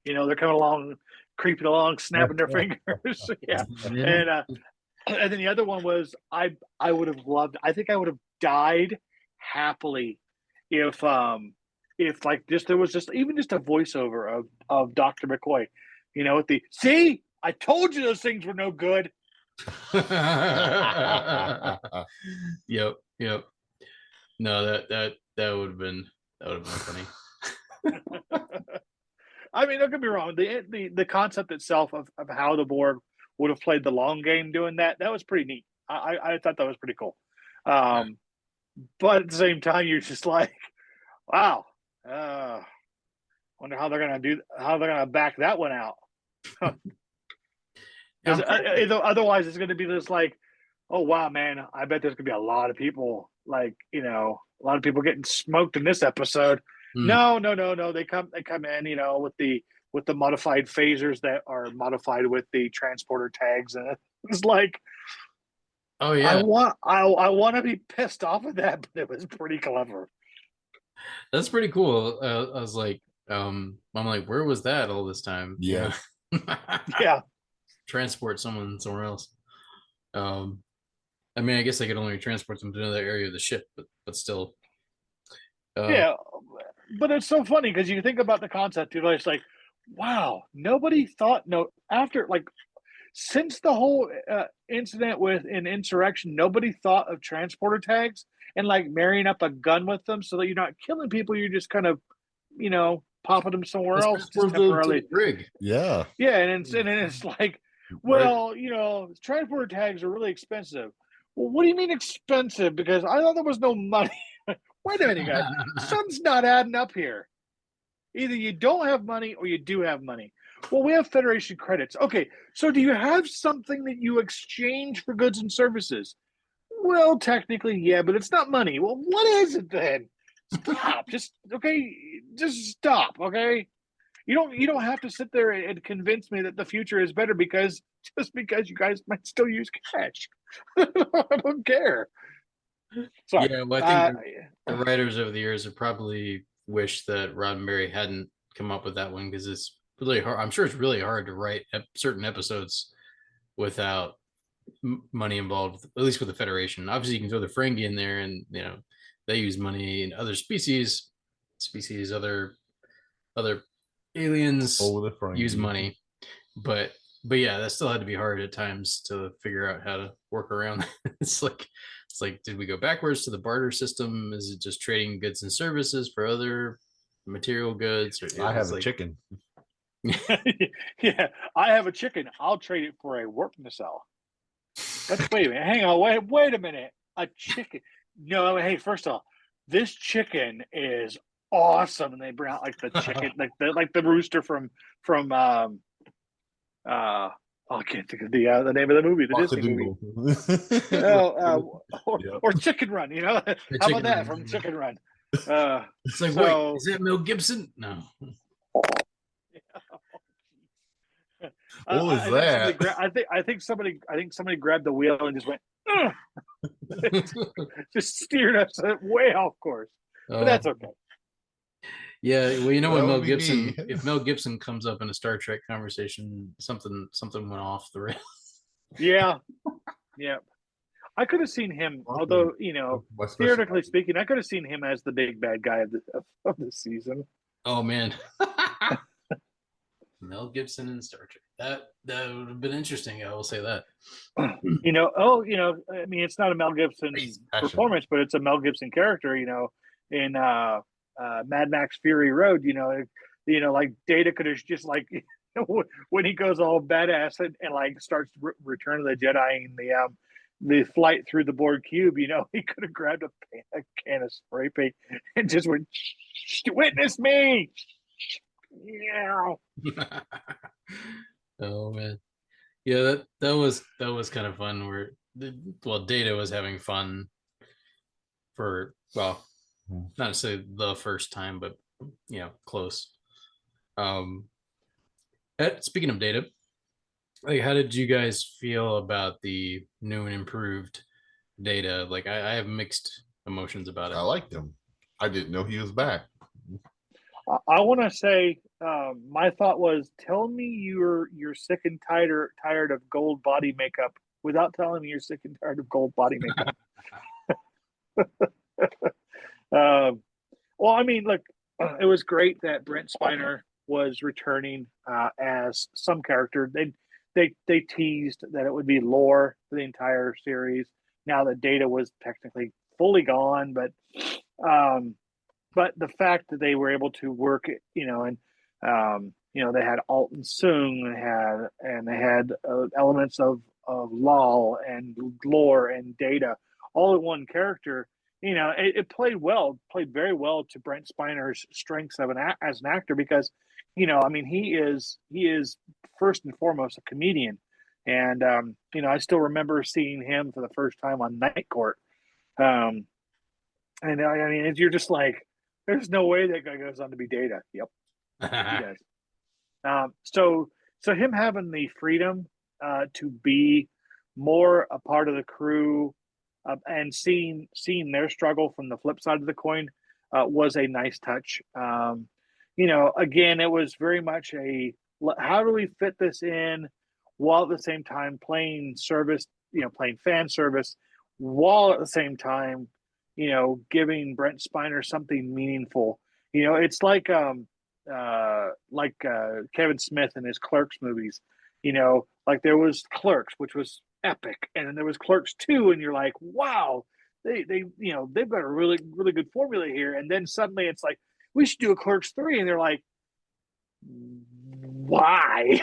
Speaker 3: they're coming along, creeping along, snapping their fingers. Yeah. And then the other one was I would have loved. I think I would have died happily if like there was even just a voiceover of Dr. McCoy, with the see, I told you those things were no good.
Speaker 4: Yep. No, that would have been funny.
Speaker 3: I mean, don't get me wrong. The concept itself of how the Borg would have played the long game doing that was pretty neat. I thought that was pretty cool. But at the same time, you're just like, wow. Wonder how they're gonna back that one out. Otherwise, it's going to be this like, oh wow, man! I bet there's going to be a lot of people a lot of people getting smoked in this episode. No. They come in, with the modified phasers that are modified with the transporter tags, and it's like,
Speaker 4: oh yeah,
Speaker 3: I want to be pissed off at that, but it was pretty clever.
Speaker 4: That's pretty cool. I was like, I'm like, where was that all this time?
Speaker 2: Yeah.
Speaker 3: Yeah.
Speaker 4: Transport someone somewhere else. I mean, I guess I could only transport them to another area of the ship, but still.
Speaker 3: Yeah, but it's so funny because you think about the concept, it's like, wow, nobody thought after like since the whole incident with an insurrection, nobody thought of transporter tags and like marrying up a gun with them so that you're not killing people. You're just kind of, popping them somewhere else just temporarily.
Speaker 2: Yeah.
Speaker 3: Yeah, and it's like, well, transporter tags are really expensive. Well, what do you mean expensive? Because I thought there was no money. Wait a minute, guys. Something's not adding up here. Either you don't have money or you do have money. Well, we have Federation credits. Okay, so do you have something that you exchange for goods and services? Well, technically, yeah, but it's not money. Well, what is it then? Stop. Just stop, okay? You don't have to sit there and convince me that the future is better because you guys might still use cash. I don't care. Sorry.
Speaker 4: Yeah, well, I think the writers over the years have probably wished that Roddenberry hadn't come up with that one because it's really hard. I'm sure it's really hard to write certain episodes without money involved, at least with the Federation. Obviously, you can throw the Ferengi in there, and they use money, and other other aliens use money, but yeah, that still had to be hard at times to figure out how to work around. It's like, did we go backwards to the barter system? Is it just trading goods and services for other material goods? Or
Speaker 2: I have a chicken.
Speaker 3: Yeah, I have a chicken. I'll trade it for a warp nacelle. But wait a minute, hang on, wait a minute. A chicken? No, hey, first of all, this chicken is awesome, and they bring out like the chicken, like the rooster from I can't think of the name of the movie, the Disney movie. Or Chicken Run, How about that from Chicken Run?
Speaker 4: It's like, wait, is that Mel Gibson? No.
Speaker 2: What was that?
Speaker 3: I think somebody grabbed the wheel and just went, just steered us way off course. But that's okay.
Speaker 4: Yeah, well, when Mel Gibson, if Mel Gibson comes up in a Star Trek conversation, something went off the rails. Yeah.
Speaker 3: I could have seen him, although theoretically speaking, I could have seen him as the big bad guy of the season.
Speaker 4: Oh man, Mel Gibson in Star Trek. That would have been interesting. I will say that.
Speaker 3: I mean, it's not a Mel Gibson performance, but it's a Mel Gibson character. In Mad Max Fury Road, like Data could have just like when he goes all badass and like starts Return of the Jedi and the flight through the Borg cube, he could have grabbed a can of spray paint and just went, "Witness me!" Yeah.
Speaker 4: Oh man, yeah, that was kind of fun. Where Data was having fun for not necessarily the first time, but close. Speaking of Data, like, how did you guys feel about the new and improved Data? Like, I have mixed emotions about it.
Speaker 2: I liked him. I didn't know he was back.
Speaker 3: I want to say my thought was, tell me you're sick and tired of gold body makeup without telling me you're sick and tired of gold body makeup. Well, I mean, look, it was great that Brent Spiner was returning as some character. They teased that it would be lore for the entire series. Now that Data was technically fully gone, but the fact that they were able to work, and they had Alton Sung, they had elements of Lal and lore and Data, all in one character. It played very well to Brent Spiner's strengths as an actor, because, he is first and foremost a comedian, and I still remember seeing him for the first time on Night Court, and you're just like, there's no way that guy goes on to be Data. Yep, he does. So him having the freedom to be more a part of the crew, and seeing their struggle from the flip side of the coin was a nice touch. Again, it was very much how do we fit this in while at the same time playing fan service, while at the same time, giving Brent Spiner something meaningful. It's like Kevin Smith in his Clerks movies. Like there was Clerks, which was epic, and then there was Clerks 2, and you're like, wow, they they've got a really really good formula here. And then suddenly it's like we should do a Clerks 3, and they're like, why?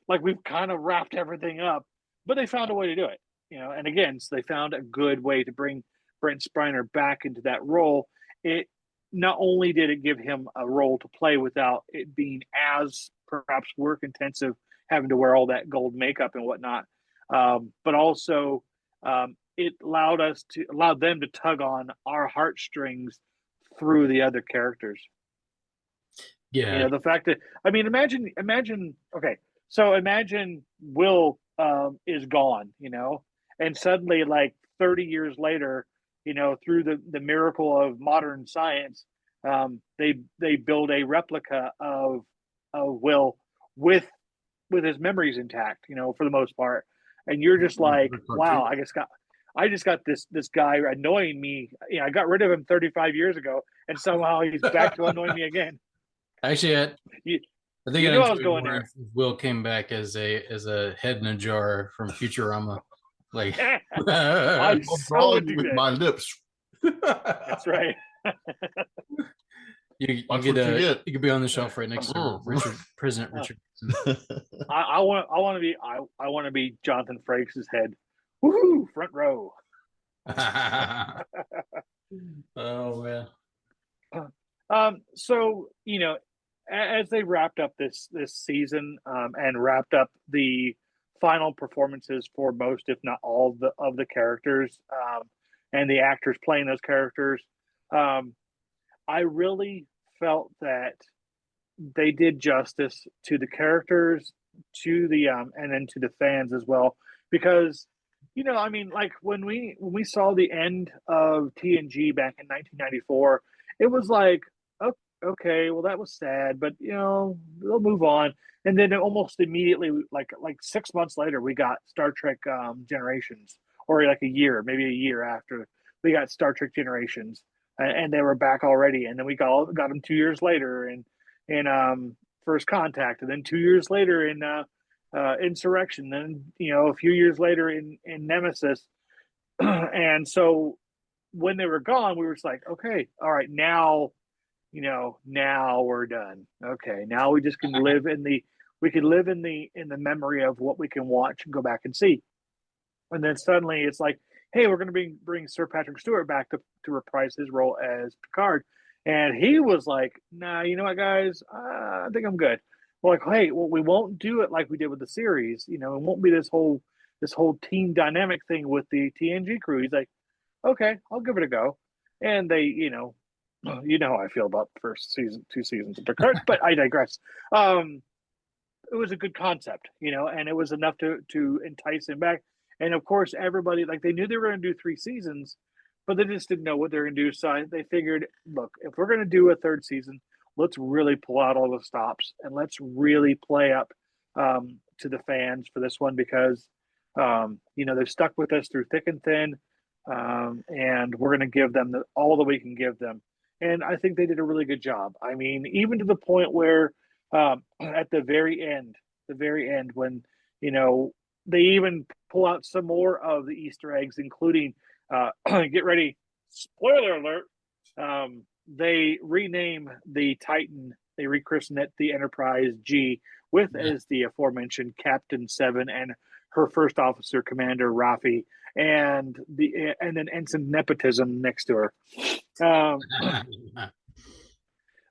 Speaker 3: Like we've kind of wrapped everything up, but they found a way to do it. And again, so they found a good way to bring Brent Spiner back into that role. It not only did it give him a role to play without it being as perhaps work intensive, having to wear all that gold makeup and whatnot, but also it allowed them to tug on our heartstrings through the other characters.
Speaker 4: Yeah,
Speaker 3: the fact that imagine. Okay, so imagine Will is gone, and suddenly, like 30 years later, through the miracle of modern science, they build a replica of Will with his memories intact, for the most part, and you're just like, wow, I just got this guy annoying me. I got rid of him 35 years ago, and somehow he's back to annoying me again.
Speaker 4: Actually, I think
Speaker 3: I was going there.
Speaker 4: If Will came back as a head in a jar from Futurama, like
Speaker 2: I'm drawing with my lips.
Speaker 3: That's right.
Speaker 4: You could be on the shelf right next to President Richard.
Speaker 3: I want to be Jonathan Frakes' head. Woohoo! Front row.
Speaker 4: Oh man.
Speaker 3: So as they wrapped up this season and wrapped up the final performances for most, if not all, of the characters and the actors playing those characters, I really felt that they did justice to the characters, to the and then to the fans as well, because like when we saw the end of TNG back in 1994, it was like, okay, well that was sad, but they'll move on. And then almost immediately, like 6 months later, we got Star Trek Generations, or like maybe a year after, we got Star Trek Generations, and they were back already. And then we got them 2 years later in First Contact, and then 2 years later in Insurrection, then a few years later in Nemesis. And so when they were gone, we were just like, okay, all right, now we're done. Okay, now we just can live in the memory of what we can watch and go back and see. And then suddenly it's like, hey, we're going to bring Sir Patrick Stewart back to reprise his role as Picard. And he was like, nah, you know what, guys, I think I'm good. We're like, hey, well, we won't do it like we did with the series. It won't be this whole team dynamic thing with the TNG crew. He's like, okay, I'll give it a go. And they, how I feel about the first 2 seasons of Picard, but I digress. It was a good concept, and it was enough to entice him back. And of course, everybody, like, they knew they were going to do 3 seasons, but they just didn't know what they're going to do. So they figured, look, if we're going to do a 3rd season, let's really pull out all the stops and let's really play up to the fans for this one, because they've stuck with us through thick and thin, and we're going to give them all that we can give them. And I think they did a really good job. I mean, even to the point where at the very end, when they even pull out some more of the Easter eggs, including get ready, spoiler alert. They rename the Titan, they rechristen it the Enterprise G, with as the aforementioned Captain Seven and her first officer, Commander Rafi, and then Ensign Nepotism next to her.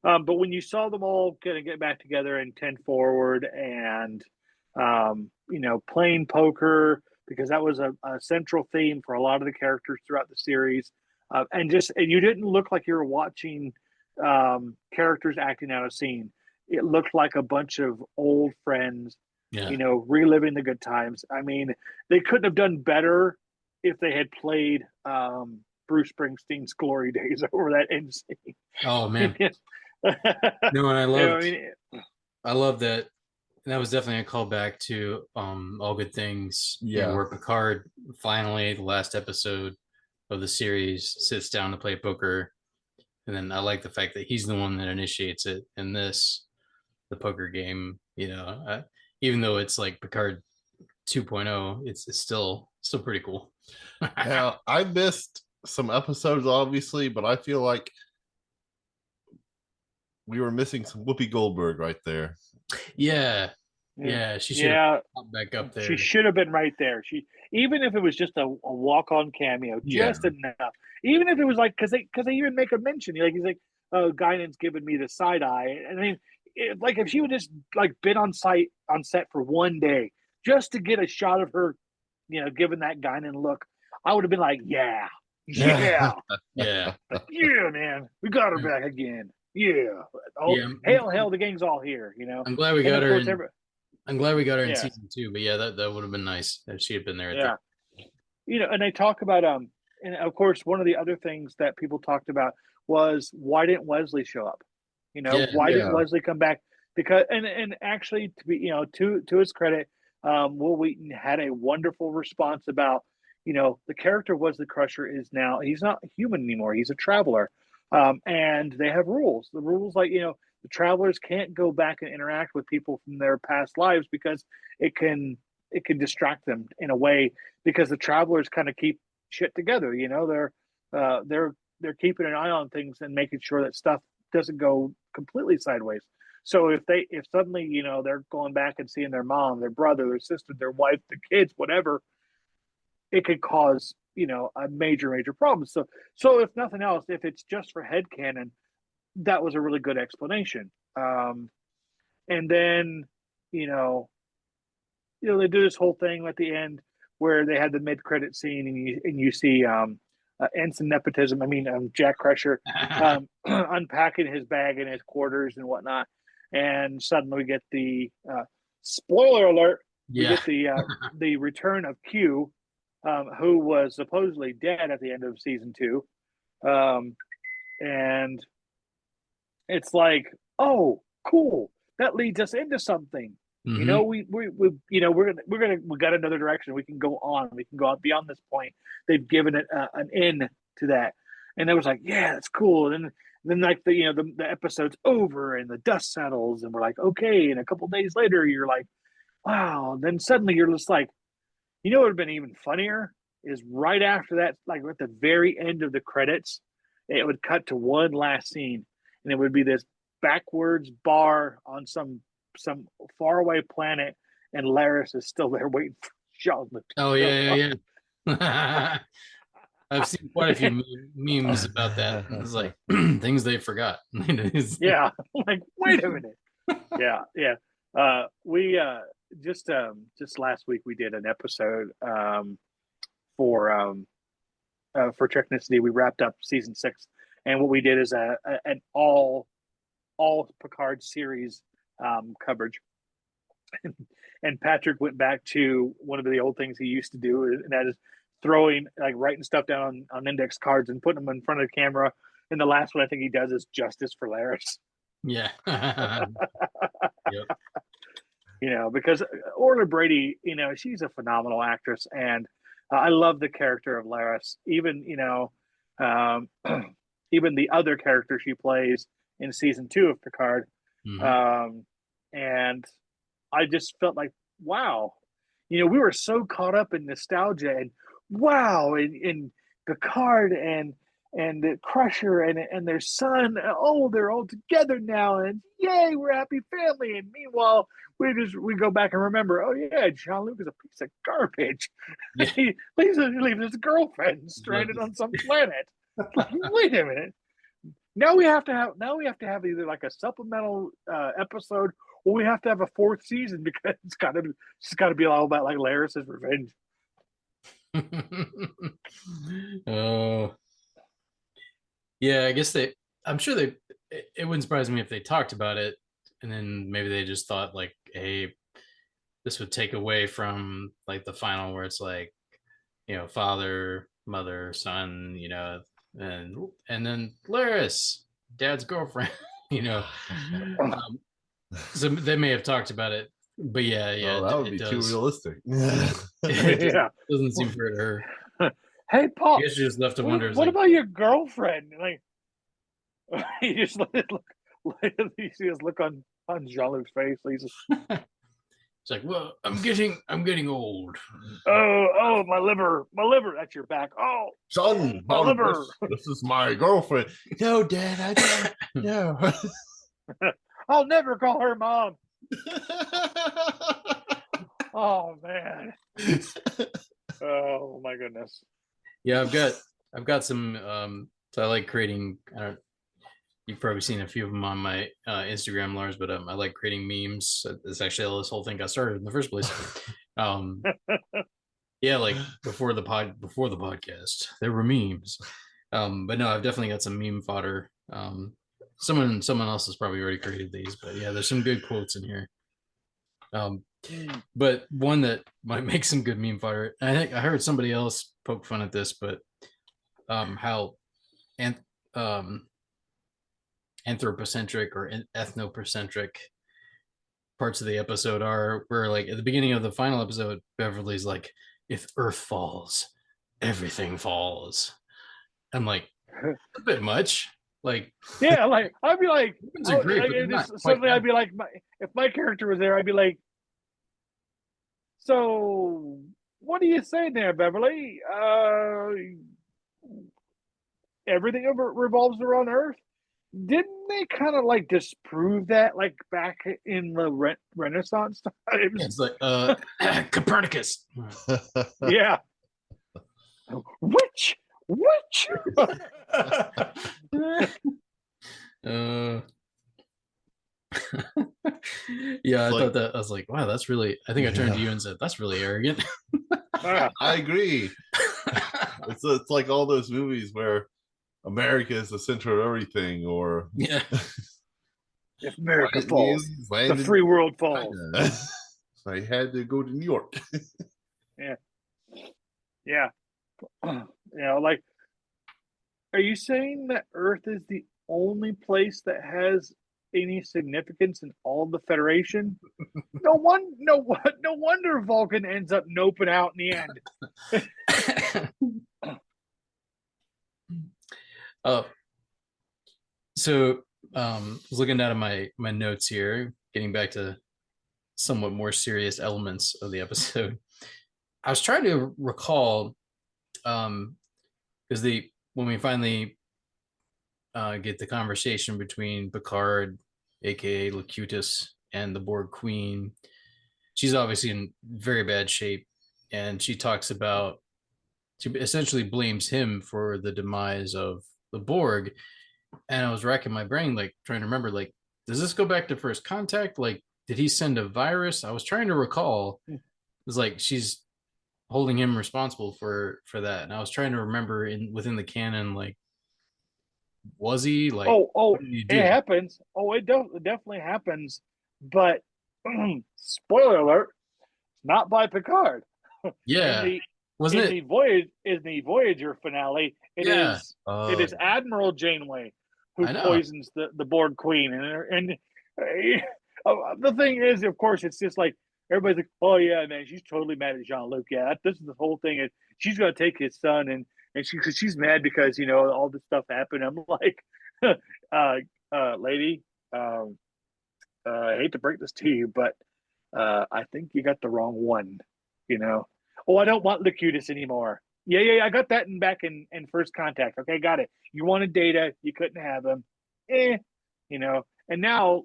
Speaker 3: But when you saw them all kind of get back together and 10 forward and playing poker, because that was a central theme for a lot of the characters throughout the series. And you didn't look like you were watching characters acting out a scene. It looked like a bunch of old friends, reliving the good times. I mean, they couldn't have done better if they had played Bruce Springsteen's Glory Days over that end scene.
Speaker 4: Oh man. No, and I love that. And that was definitely a callback to All Good Things. Where Picard finally, the last episode of the series, sits down to play poker. And then I like the fact that he's the one that initiates it in the poker game, even though it's like Picard 2.0, it's still pretty cool.
Speaker 2: Now, I missed some episodes, obviously, but I feel like we were missing some Whoopi Goldberg right there.
Speaker 4: Yeah. She should have popped back up there.
Speaker 3: She should have been right there. Even if it was just a walk-on cameo, just enough. Even if it was like, because they even make a mention, like he's like, "Oh, Guinan's giving me the side eye," and I mean, like if she would just like been on set for one day just to get a shot of her, giving that Guinan look, I would have been like, yeah,
Speaker 4: yeah,
Speaker 3: man, we got her back again. Yeah. Hail, the gang's all here,
Speaker 4: I'm glad we got her. I'm glad we got her in season 2, but that would have been nice if she had been there.
Speaker 3: And they talk about and of course one of the other things that people talked about was, why didn't Wesley show up? Why didn't Wesley come back? Because and actually, to be to his credit, Will Wheaton had a wonderful response about the character Wesley Crusher is now, he's not human anymore. He's a traveler, and they have rules. The rules, like the travelers can't go back and interact with people from their past lives because it can distract them in a way, because the travelers kind of keep shit together. They're keeping an eye on things and making sure that stuff doesn't go completely sideways. So if suddenly they're going back and seeing their mom, their brother, their sister, their wife, the kids, whatever, it could cause a major problem. So if nothing else, if it's just for headcanon, that was a really good explanation. And then they do this whole thing at the end where they had the mid-credit scene, and you see Ensign Nepotism. I mean, Jack Crusher unpacking his bag in his quarters and whatnot, and suddenly we get the spoiler alert. We get the return of Q, who was supposedly dead at the end of season 2, and it's like, oh, cool. That leads us into something.
Speaker 4: Mm-hmm.
Speaker 3: We got another direction. We can go on. We can go out beyond this point. They've given it an end to that, and it was like, yeah, that's cool. And then like the episode's over and the dust settles, and we're like, okay. And a couple days later, you're like, wow. And then suddenly you're just like, what would have been even funnier is right after that, like at the very end of the credits, it would cut to one last scene, and it would be this backwards bar on some faraway planet, and Lars is still there waiting for Jean-Luc.
Speaker 4: Oh yeah. I've seen quite a few memes about that. It's like things they forgot.
Speaker 3: Yeah, like wait a minute. Yeah. We just last week we did an episode for Technicity. We wrapped up season 6, and what we did is an all Picard series coverage. And Patrick went back to one of the old things he used to do, and that is writing stuff down on index cards and putting them in front of the camera. And the last one I think he does is Justice for Lars.
Speaker 4: Yeah.
Speaker 3: Yep. Because Orla Brady, she's a phenomenal actress, and I love the character of Laris. Even even the other character she plays in season 2 of Picard.
Speaker 4: Mm-hmm.
Speaker 3: And I just felt like, wow, we were so caught up in nostalgia and wow, in Picard and the Crusher and their son. Oh, they're all together now, and yay, we're a happy family. And meanwhile, we go back and remember, oh yeah, Jean-Luc is a piece of garbage. Yeah. He leaves his girlfriend stranded on some planet. Like, wait a minute. Now we have to have either like a supplemental episode, or we have to have a 4th season, because it's got to be all about like Laris's revenge.
Speaker 4: Oh, yeah. I guess I'm sure it wouldn't surprise me if they talked about it, and then maybe they just thought like, hey, this would take away from like the final where it's like, father, mother, son, and then Laris, dad's girlfriend, so they may have talked about it, but yeah.
Speaker 2: Oh, that would be too realistic.
Speaker 4: It doesn't seem fair to her.
Speaker 3: Hey, Paul,
Speaker 4: I guess you just left to wonder.
Speaker 3: What about your girlfriend? Like, you just you see his look on Jean-Luc's face.
Speaker 4: It's like, well, I'm getting old.
Speaker 3: Oh, my liver. That's your back. Oh,
Speaker 2: Son,
Speaker 3: my liver.
Speaker 2: This is my girlfriend. No, Dad, I don't. No.
Speaker 3: I'll never call her mom. Oh man. Oh my goodness.
Speaker 4: Yeah, I've got some. So I like creating. You've probably seen a few of them on my Instagram, Lars, but I like creating memes. That's actually how this whole thing got started in the first place. Yeah, like before the podcast, there were memes. But no, I've definitely got some meme fodder. Someone else has probably already created these, but yeah, there's some good quotes in here. But one that might make some good meme fodder. I think I heard somebody else poke fun at this, but how anthropocentric or ethnocentric parts of the episode are, where like at the beginning of the final episode, Beverly's like, if Earth falls, everything falls. I'm like, a bit much. Like,
Speaker 3: yeah, like I'd be like,
Speaker 4: suddenly
Speaker 3: I'd be like, if my character was there, I'd be like, so what are you saying there, Beverly? Everything revolves around Earth. Didn't they kind of like disprove that, like back in the Renaissance times?
Speaker 4: It's like Copernicus.
Speaker 3: Yeah. Which?
Speaker 4: Yeah, I thought that. I was like, wow, that's really. I think I turned to you and said, that's really arrogant.
Speaker 2: I agree. It's like all those movies where America is the center of everything, or
Speaker 4: yeah.
Speaker 3: If America falls, the free world falls.
Speaker 2: So I had to go to New York.
Speaker 3: Yeah. You know, like, are you saying that Earth is the only place that has any significance in all the Federation? No wonder Vulcan ends up noping out in the end.
Speaker 4: So I was looking down at my notes here, getting back to somewhat more serious elements of the episode. I was trying to recall, because when we finally get the conversation between Picard, aka Locutus, and the Borg Queen, she's obviously in very bad shape, and she essentially blames him for the demise of the Borg. And I was racking my brain, like trying to remember, like, does this go back to First Contact? Like, did he send a virus? I was trying to recall. It was like she's holding him responsible for that, and I was trying to remember within the canon, like, was he like?
Speaker 3: It happens. It definitely happens. But spoiler alert, not by Picard.
Speaker 4: Yeah,
Speaker 3: wasn't it? In the Voyager finale, it is Admiral Janeway who poisons the Borg Queen, and the thing is, of course, it's just like everybody's like, oh yeah, man, she's totally mad at Jean-Luc. Yeah, this is the whole thing. Is she's gonna take his son, and she's mad because all this stuff happened. I'm like, lady, I hate to break this to you, but I think you got the wrong one. Oh, I don't want Locutus anymore. Yeah, I got that back in First Contact. Okay, got it. You wanted Data, you couldn't have him. And now,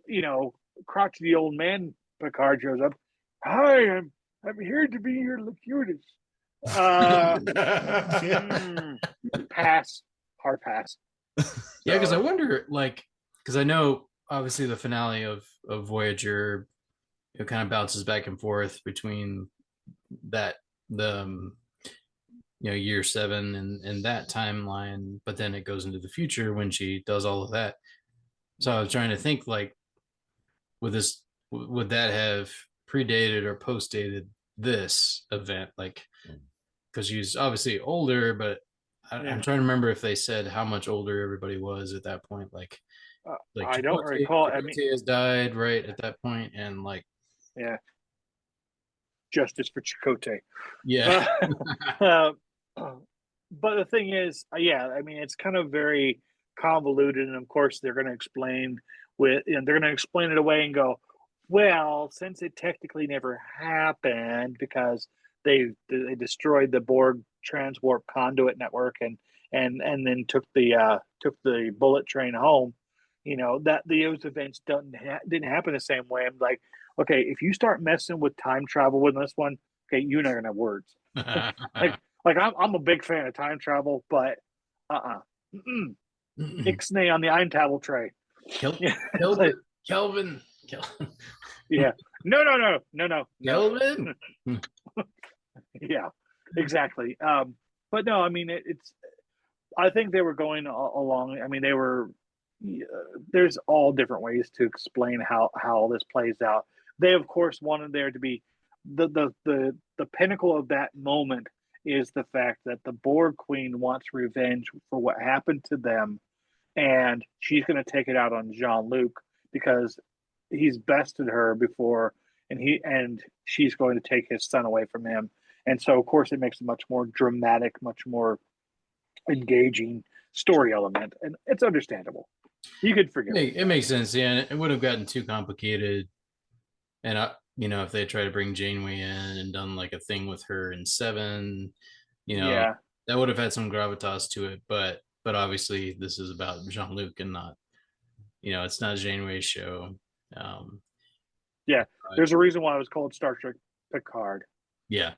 Speaker 3: crotchety old man Picard shows up. Hi, I'm here to be your Locutus. Pass. Hard pass.
Speaker 4: Yeah, because I wonder, like, because I know obviously the finale of Voyager, it kind of bounces back and forth between year 7 and that timeline, but then it goes into the future when she does all of that. So I was trying to think, like, would that have predated or postdated this event? Like, because she's obviously older, but I'm trying to remember if they said how much older everybody was at that point. Like
Speaker 3: I don't recall.
Speaker 4: Chakotay has died right at that point, and like,
Speaker 3: yeah, justice for Chakotay.
Speaker 4: Yeah.
Speaker 3: But the thing is, it's kind of very convoluted, and of course they're going to explain it away and go, Well, since it technically never happened because they destroyed the Borg transwarp conduit network and then took the bullet train home, that those events didn't happen the same way. I'm like, okay, if you start messing with time travel with this one, okay, you're not gonna have words. I'm a big fan of time travel, but Ixnay on the Eintable tray.
Speaker 4: Kelvin.
Speaker 3: Yeah. No.
Speaker 4: Kelvin.
Speaker 3: Yeah, exactly. But no, I mean, it's. I think they were going along. I mean, they were. There's all different ways to explain how this plays out. They, of course, wanted there to be the pinnacle of that moment is the fact that the Borg Queen wants revenge for what happened to them, and she's going to take it out on Jean-Luc because he's bested her before, and she's going to take his son away from him. And so, of course, it makes a much more dramatic, much more engaging story element, and it's understandable. You could forgive it.
Speaker 4: It makes sense, yeah. It would have gotten too complicated, and if they tried to bring Janeway in and done like a thing with her in 7, that would have had some gravitas to it. But obviously, this is about Jean-Luc and not, it's not Janeway's show.
Speaker 3: There's a reason why it was called Star Trek Picard.
Speaker 4: Yeah.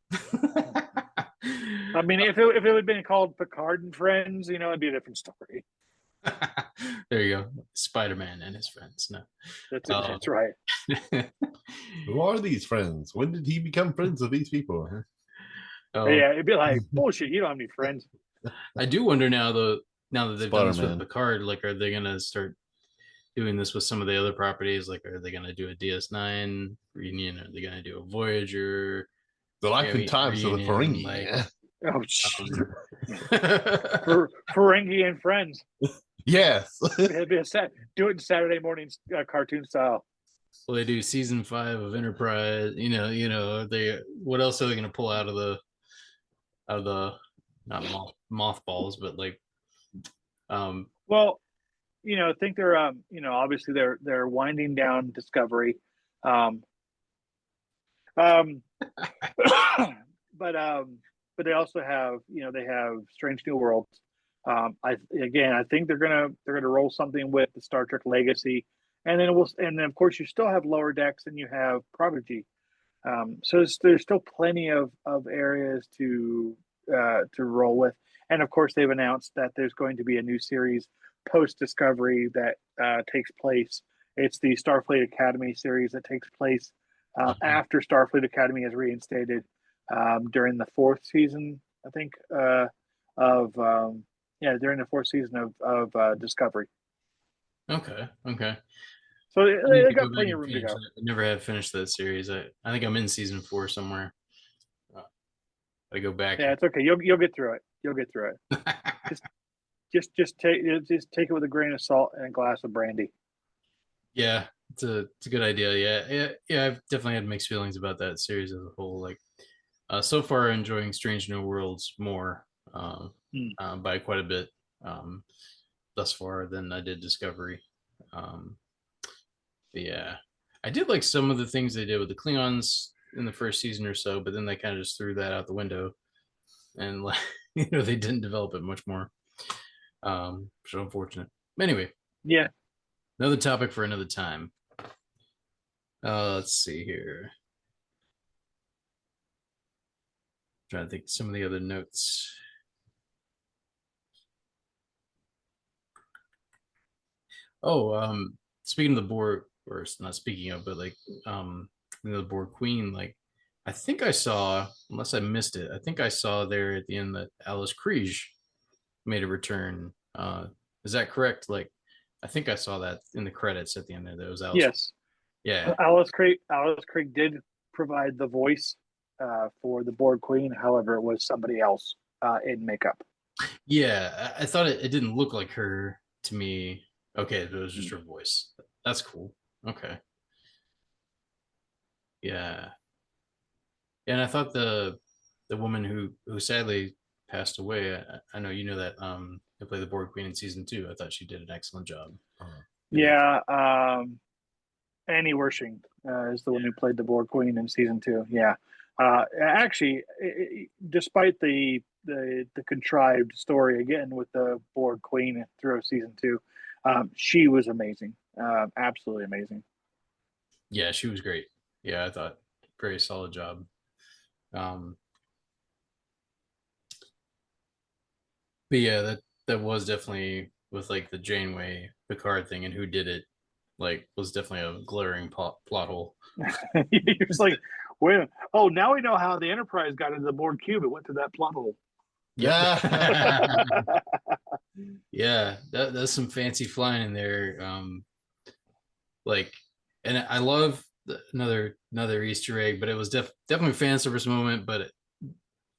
Speaker 3: I mean, if it had been called Picard and Friends, it'd be a different story.
Speaker 4: There you go. Spider-Man and his friends. No,
Speaker 3: that's right.
Speaker 2: Who are these friends? When did he become friends with these people?
Speaker 3: Yeah, it'd be like bullshit. You don't have any friends.
Speaker 4: I do wonder now that they've done this with Picard, like, are they gonna start doing this with some of the other properties? Like, are they gonna do a DS9 reunion? Are they gonna do a Voyager?
Speaker 2: The life and times of the Ferengi.
Speaker 3: Ferengi and friends.
Speaker 2: Yes.
Speaker 3: It'd be do it in Saturday morning cartoon style.
Speaker 4: Well, they do season 5 of Enterprise. What else are they going to pull out of the not mothballs, but like,
Speaker 3: well, I think they're obviously they're winding down Discovery, but they also have they have Strange New Worlds. I think they're gonna roll something with the Star Trek Legacy, and then of course you still have Lower Decks and you have Prodigy. So there's still plenty of areas to roll with, and of course they've announced that there's going to be a new series post Discovery that takes place. It's the Starfleet Academy series that takes place after Starfleet Academy is reinstated during the 4th season, I think, during the 4th season of Discovery.
Speaker 4: Okay.
Speaker 3: So they got plenty of room to go.
Speaker 4: I never have finished that series. I think I'm in season 4 somewhere. I go back.
Speaker 3: Yeah, it's okay. You'll get through it. just take it with a grain of salt and a glass of brandy.
Speaker 4: Yeah, it's a good idea. Yeah. I've definitely had mixed feelings about that series as a whole. Like, so far, enjoying Strange New Worlds more by quite a bit thus far than I did Discovery. Yeah, I did like some of the things they did with the Klingons in the first season or so, but then they kind of just threw that out the window, and they didn't develop it much more. Which is unfortunate. Anyway,
Speaker 3: yeah,
Speaker 4: another topic for another time. Let's see here. Trying to think of some of the other notes. Speaking of the Borg, or not speaking of, but like the Borg Queen, like, I think I saw, unless I missed it, I think I saw there at the end that Alice Kriege made a return. Is that correct? Like, I think I saw that in the credits at the end of those.
Speaker 3: Yes.
Speaker 4: Yeah.
Speaker 3: Alice Krieg did provide the voice for the Borg Queen. However, it was somebody else in makeup.
Speaker 4: Yeah, I thought it didn't look like her to me. Okay, it was just her voice. That's cool. Okay. Yeah. And I thought the woman who sadly passed away, I know you know that, who played the Borg Queen in season 2. I thought she did an excellent job.
Speaker 3: Yeah, Annie Wershing. is the one who played the Borg Queen in season 2. Yeah, actually, despite the contrived story again with the Borg Queen through season 2, she was amazing, absolutely amazing.
Speaker 4: Yeah, she was great. Yeah, I thought very solid job. But yeah, that was definitely with like the Janeway Picard thing and who did it, like was definitely a glaring plot hole.
Speaker 3: He was like, "Wait, oh, now we know how the Enterprise got into the Borg cube. It went through that plot hole."
Speaker 2: Yeah.
Speaker 4: Yeah, that's some fancy flying in there. Like, and I love another Easter egg, but it was definitely a fan service moment. But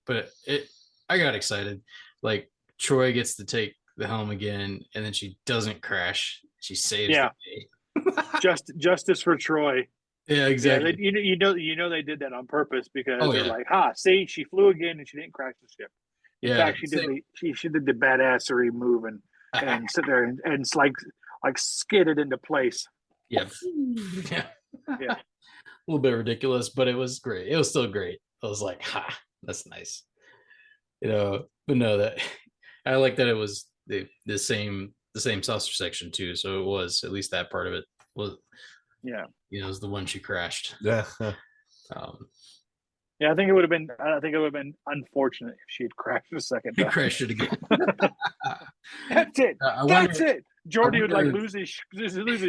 Speaker 4: I got excited. Like Troy gets to take the helm again, and then she doesn't crash. She saves the day.
Speaker 3: Justice for Troy.
Speaker 4: Yeah, exactly.
Speaker 3: Yeah, you know they did that on purpose because they're like, see, she flew again and she didn't crash the ship. In fact, she did the badassery move and sit there and like skidded into place.
Speaker 4: Yeah. A little bit ridiculous, but it was great. It was still great. I was like, that's nice. But no, that I like that it was the same saucer section too. So it was at least that part of it was it was the one she crashed.
Speaker 2: Yeah.
Speaker 3: I think it would have been unfortunate if she had crashed a second time.
Speaker 4: Crashed it again.
Speaker 3: That's it. That's it. Geordi would like lose his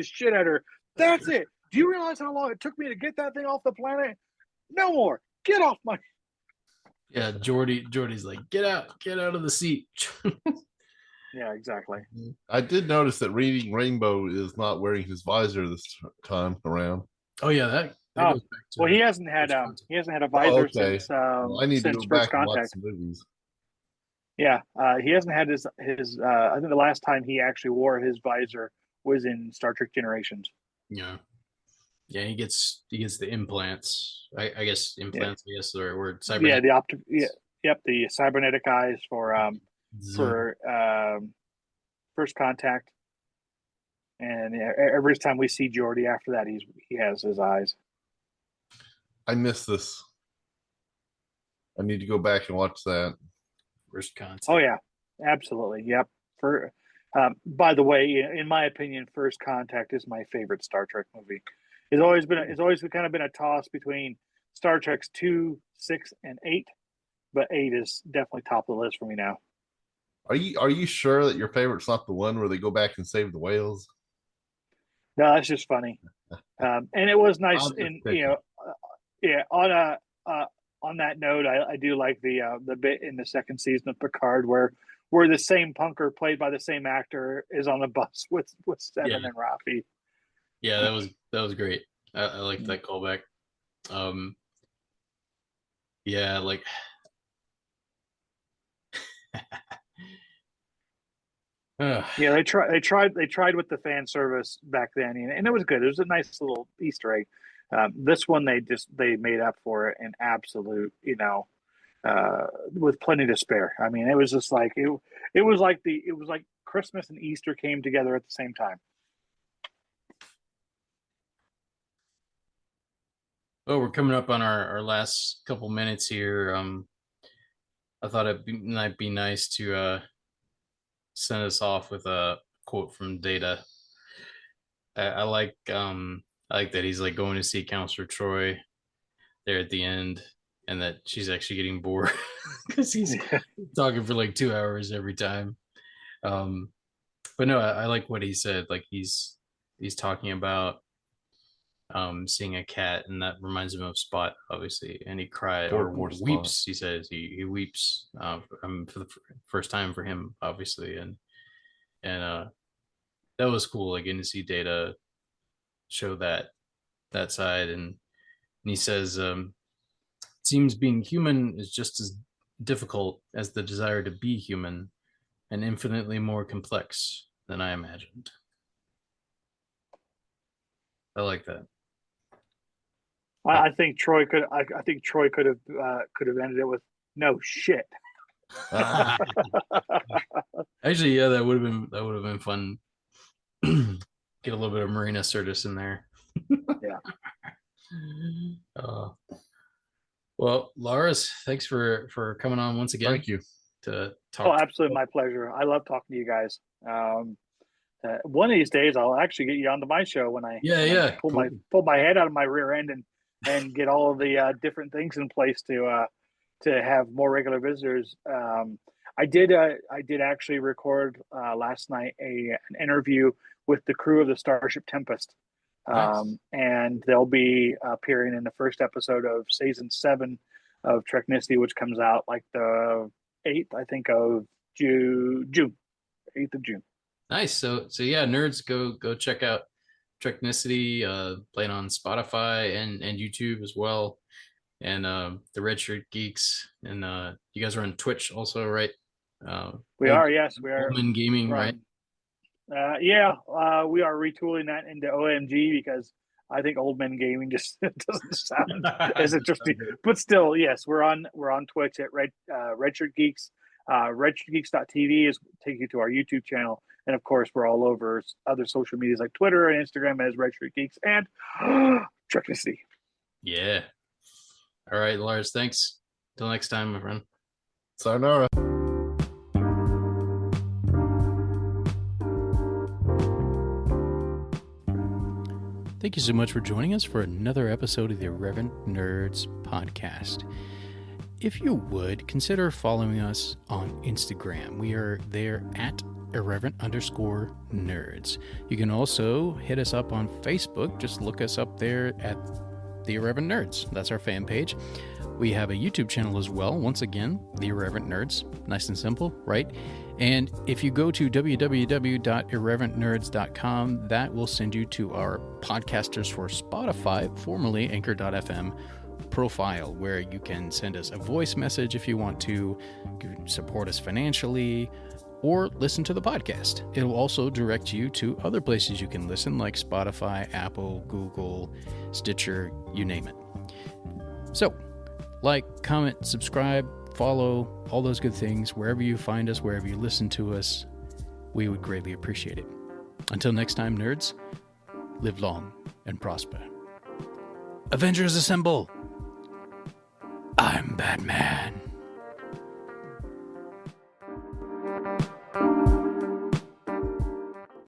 Speaker 3: shit at her. That's it. Do you realize how long it took me to get that thing off the planet? No more. Get off my.
Speaker 4: Yeah, Geordi's like, get out of the seat.
Speaker 3: Yeah, exactly.
Speaker 2: I did notice that Reading Rainbow is not wearing his visor this time around.
Speaker 4: Oh yeah, that goes back to
Speaker 3: he hasn't had a visor since
Speaker 2: I need to go back and watch some movies.
Speaker 3: Yeah, he hasn't had his. I think the last time he actually wore his visor was in Star Trek Generations.
Speaker 4: Yeah, he gets the implants. I guess implants. Yeah. I guess the right word.
Speaker 3: The cybernetic eyes for First Contact, and every time we see Geordi after that, he has his eyes.
Speaker 2: I miss this. I need to go back and watch that.
Speaker 4: First Contact.
Speaker 3: Oh yeah, absolutely. Yep. By the way, in my opinion, First Contact is my favorite Star Trek movie. It's always kind of been a toss between Star Trek's 2, 6, and 8, but 8 is definitely top of the list for me now.
Speaker 2: Are you sure that your favorite's not the one where they go back and save the whales?
Speaker 3: No, that's just funny. And it was nice, on that note, I do like the bit in the second season of Picard where the same punker played by the same actor is on the bus with Seven and Rafi.
Speaker 4: Yeah, that was great. I liked that callback. Like
Speaker 3: they tried with the fan service back then, and it was good. It was a nice little Easter egg. This one they made up for it in absolute, with plenty to spare. I mean, it was just like it was like Christmas and Easter came together at the same time.
Speaker 4: Well, we're coming up on our last couple minutes here. I thought might be nice to send us off with a quote from Data. I like that he's like going to see Counselor Troy there at the end, and that she's actually getting bored because he's talking for like 2 hours every time. But no, I like what he said. Like he's talking about seeing a cat, and that reminds him of Spot, obviously, and he cried or weeps. He says he weeps for the first time for him, obviously, and that was cool. Like getting to see Data show that side, and he says, "It seems being human is just as difficult as the desire to be human, and infinitely more complex than I imagined." I like that.
Speaker 3: I think Troy could. I think Troy could have ended it with no shit.
Speaker 4: Actually, yeah, that would have been fun. Get a little bit of Marina Sirtis in there.
Speaker 3: Yeah.
Speaker 4: Well, Lars, thanks for coming on once again.
Speaker 2: Thank you.
Speaker 4: To talk.
Speaker 3: Oh, absolutely, my pleasure. I love talking to you guys. One of these days, I'll actually get you onto my show when I pull my head out of my rear end and get all of the different things in place to have more regular visitors. I did actually record last night an interview with the crew of the Starship Tempest.
Speaker 4: Nice.
Speaker 3: And they'll be appearing in the first episode of season 7 of Treknicity, which comes out like the 8th, I think, of June. 8th of June.
Speaker 4: Nice. So yeah, nerds, go check out Treknicity, playing on Spotify and YouTube as well. And the Red Shirt Geeks, and you guys are on Twitch also, right?
Speaker 3: We are, yes, we are.
Speaker 4: Oldman Gaming, right?
Speaker 3: Yeah, we are retooling that into OMG because I think Old Men Gaming just doesn't sound as interesting. But still, yes, we're on Twitch at Red Shirt Geeks. RedShirtGeeks.tv is take you to our YouTube channel, and of course, we're all over other social medias like Twitter and Instagram as Red Shirt Geeks and Treknicity.
Speaker 4: Yeah. All right, Lars. Thanks. Till next time, my friend.
Speaker 2: Sayonara.
Speaker 1: Thank you so much for joining us for another episode of the Irreverent Nerds podcast. If you would, consider following us on Instagram. We are there at irreverent_nerds. You can also hit us up on Facebook. Just look us up there at the Irreverent Nerds. That's our fan page. We have a YouTube channel as well. Once again, the Irreverent Nerds. Nice and simple, right? And if you go to www.irreverentnerds.com, that will send you to our Podcasters for Spotify, formerly Anchor.fm profile, where you can send us a voice message if you want to, support us financially, or listen to the podcast. It will also direct you to other places you can listen, like Spotify, Apple, Google, Stitcher, you name it. So, like, comment, subscribe, follow, all those good things, wherever you find us, wherever you listen to us, we would greatly appreciate it. Until next time, nerds, live long and prosper. Avengers assemble! I'm Batman.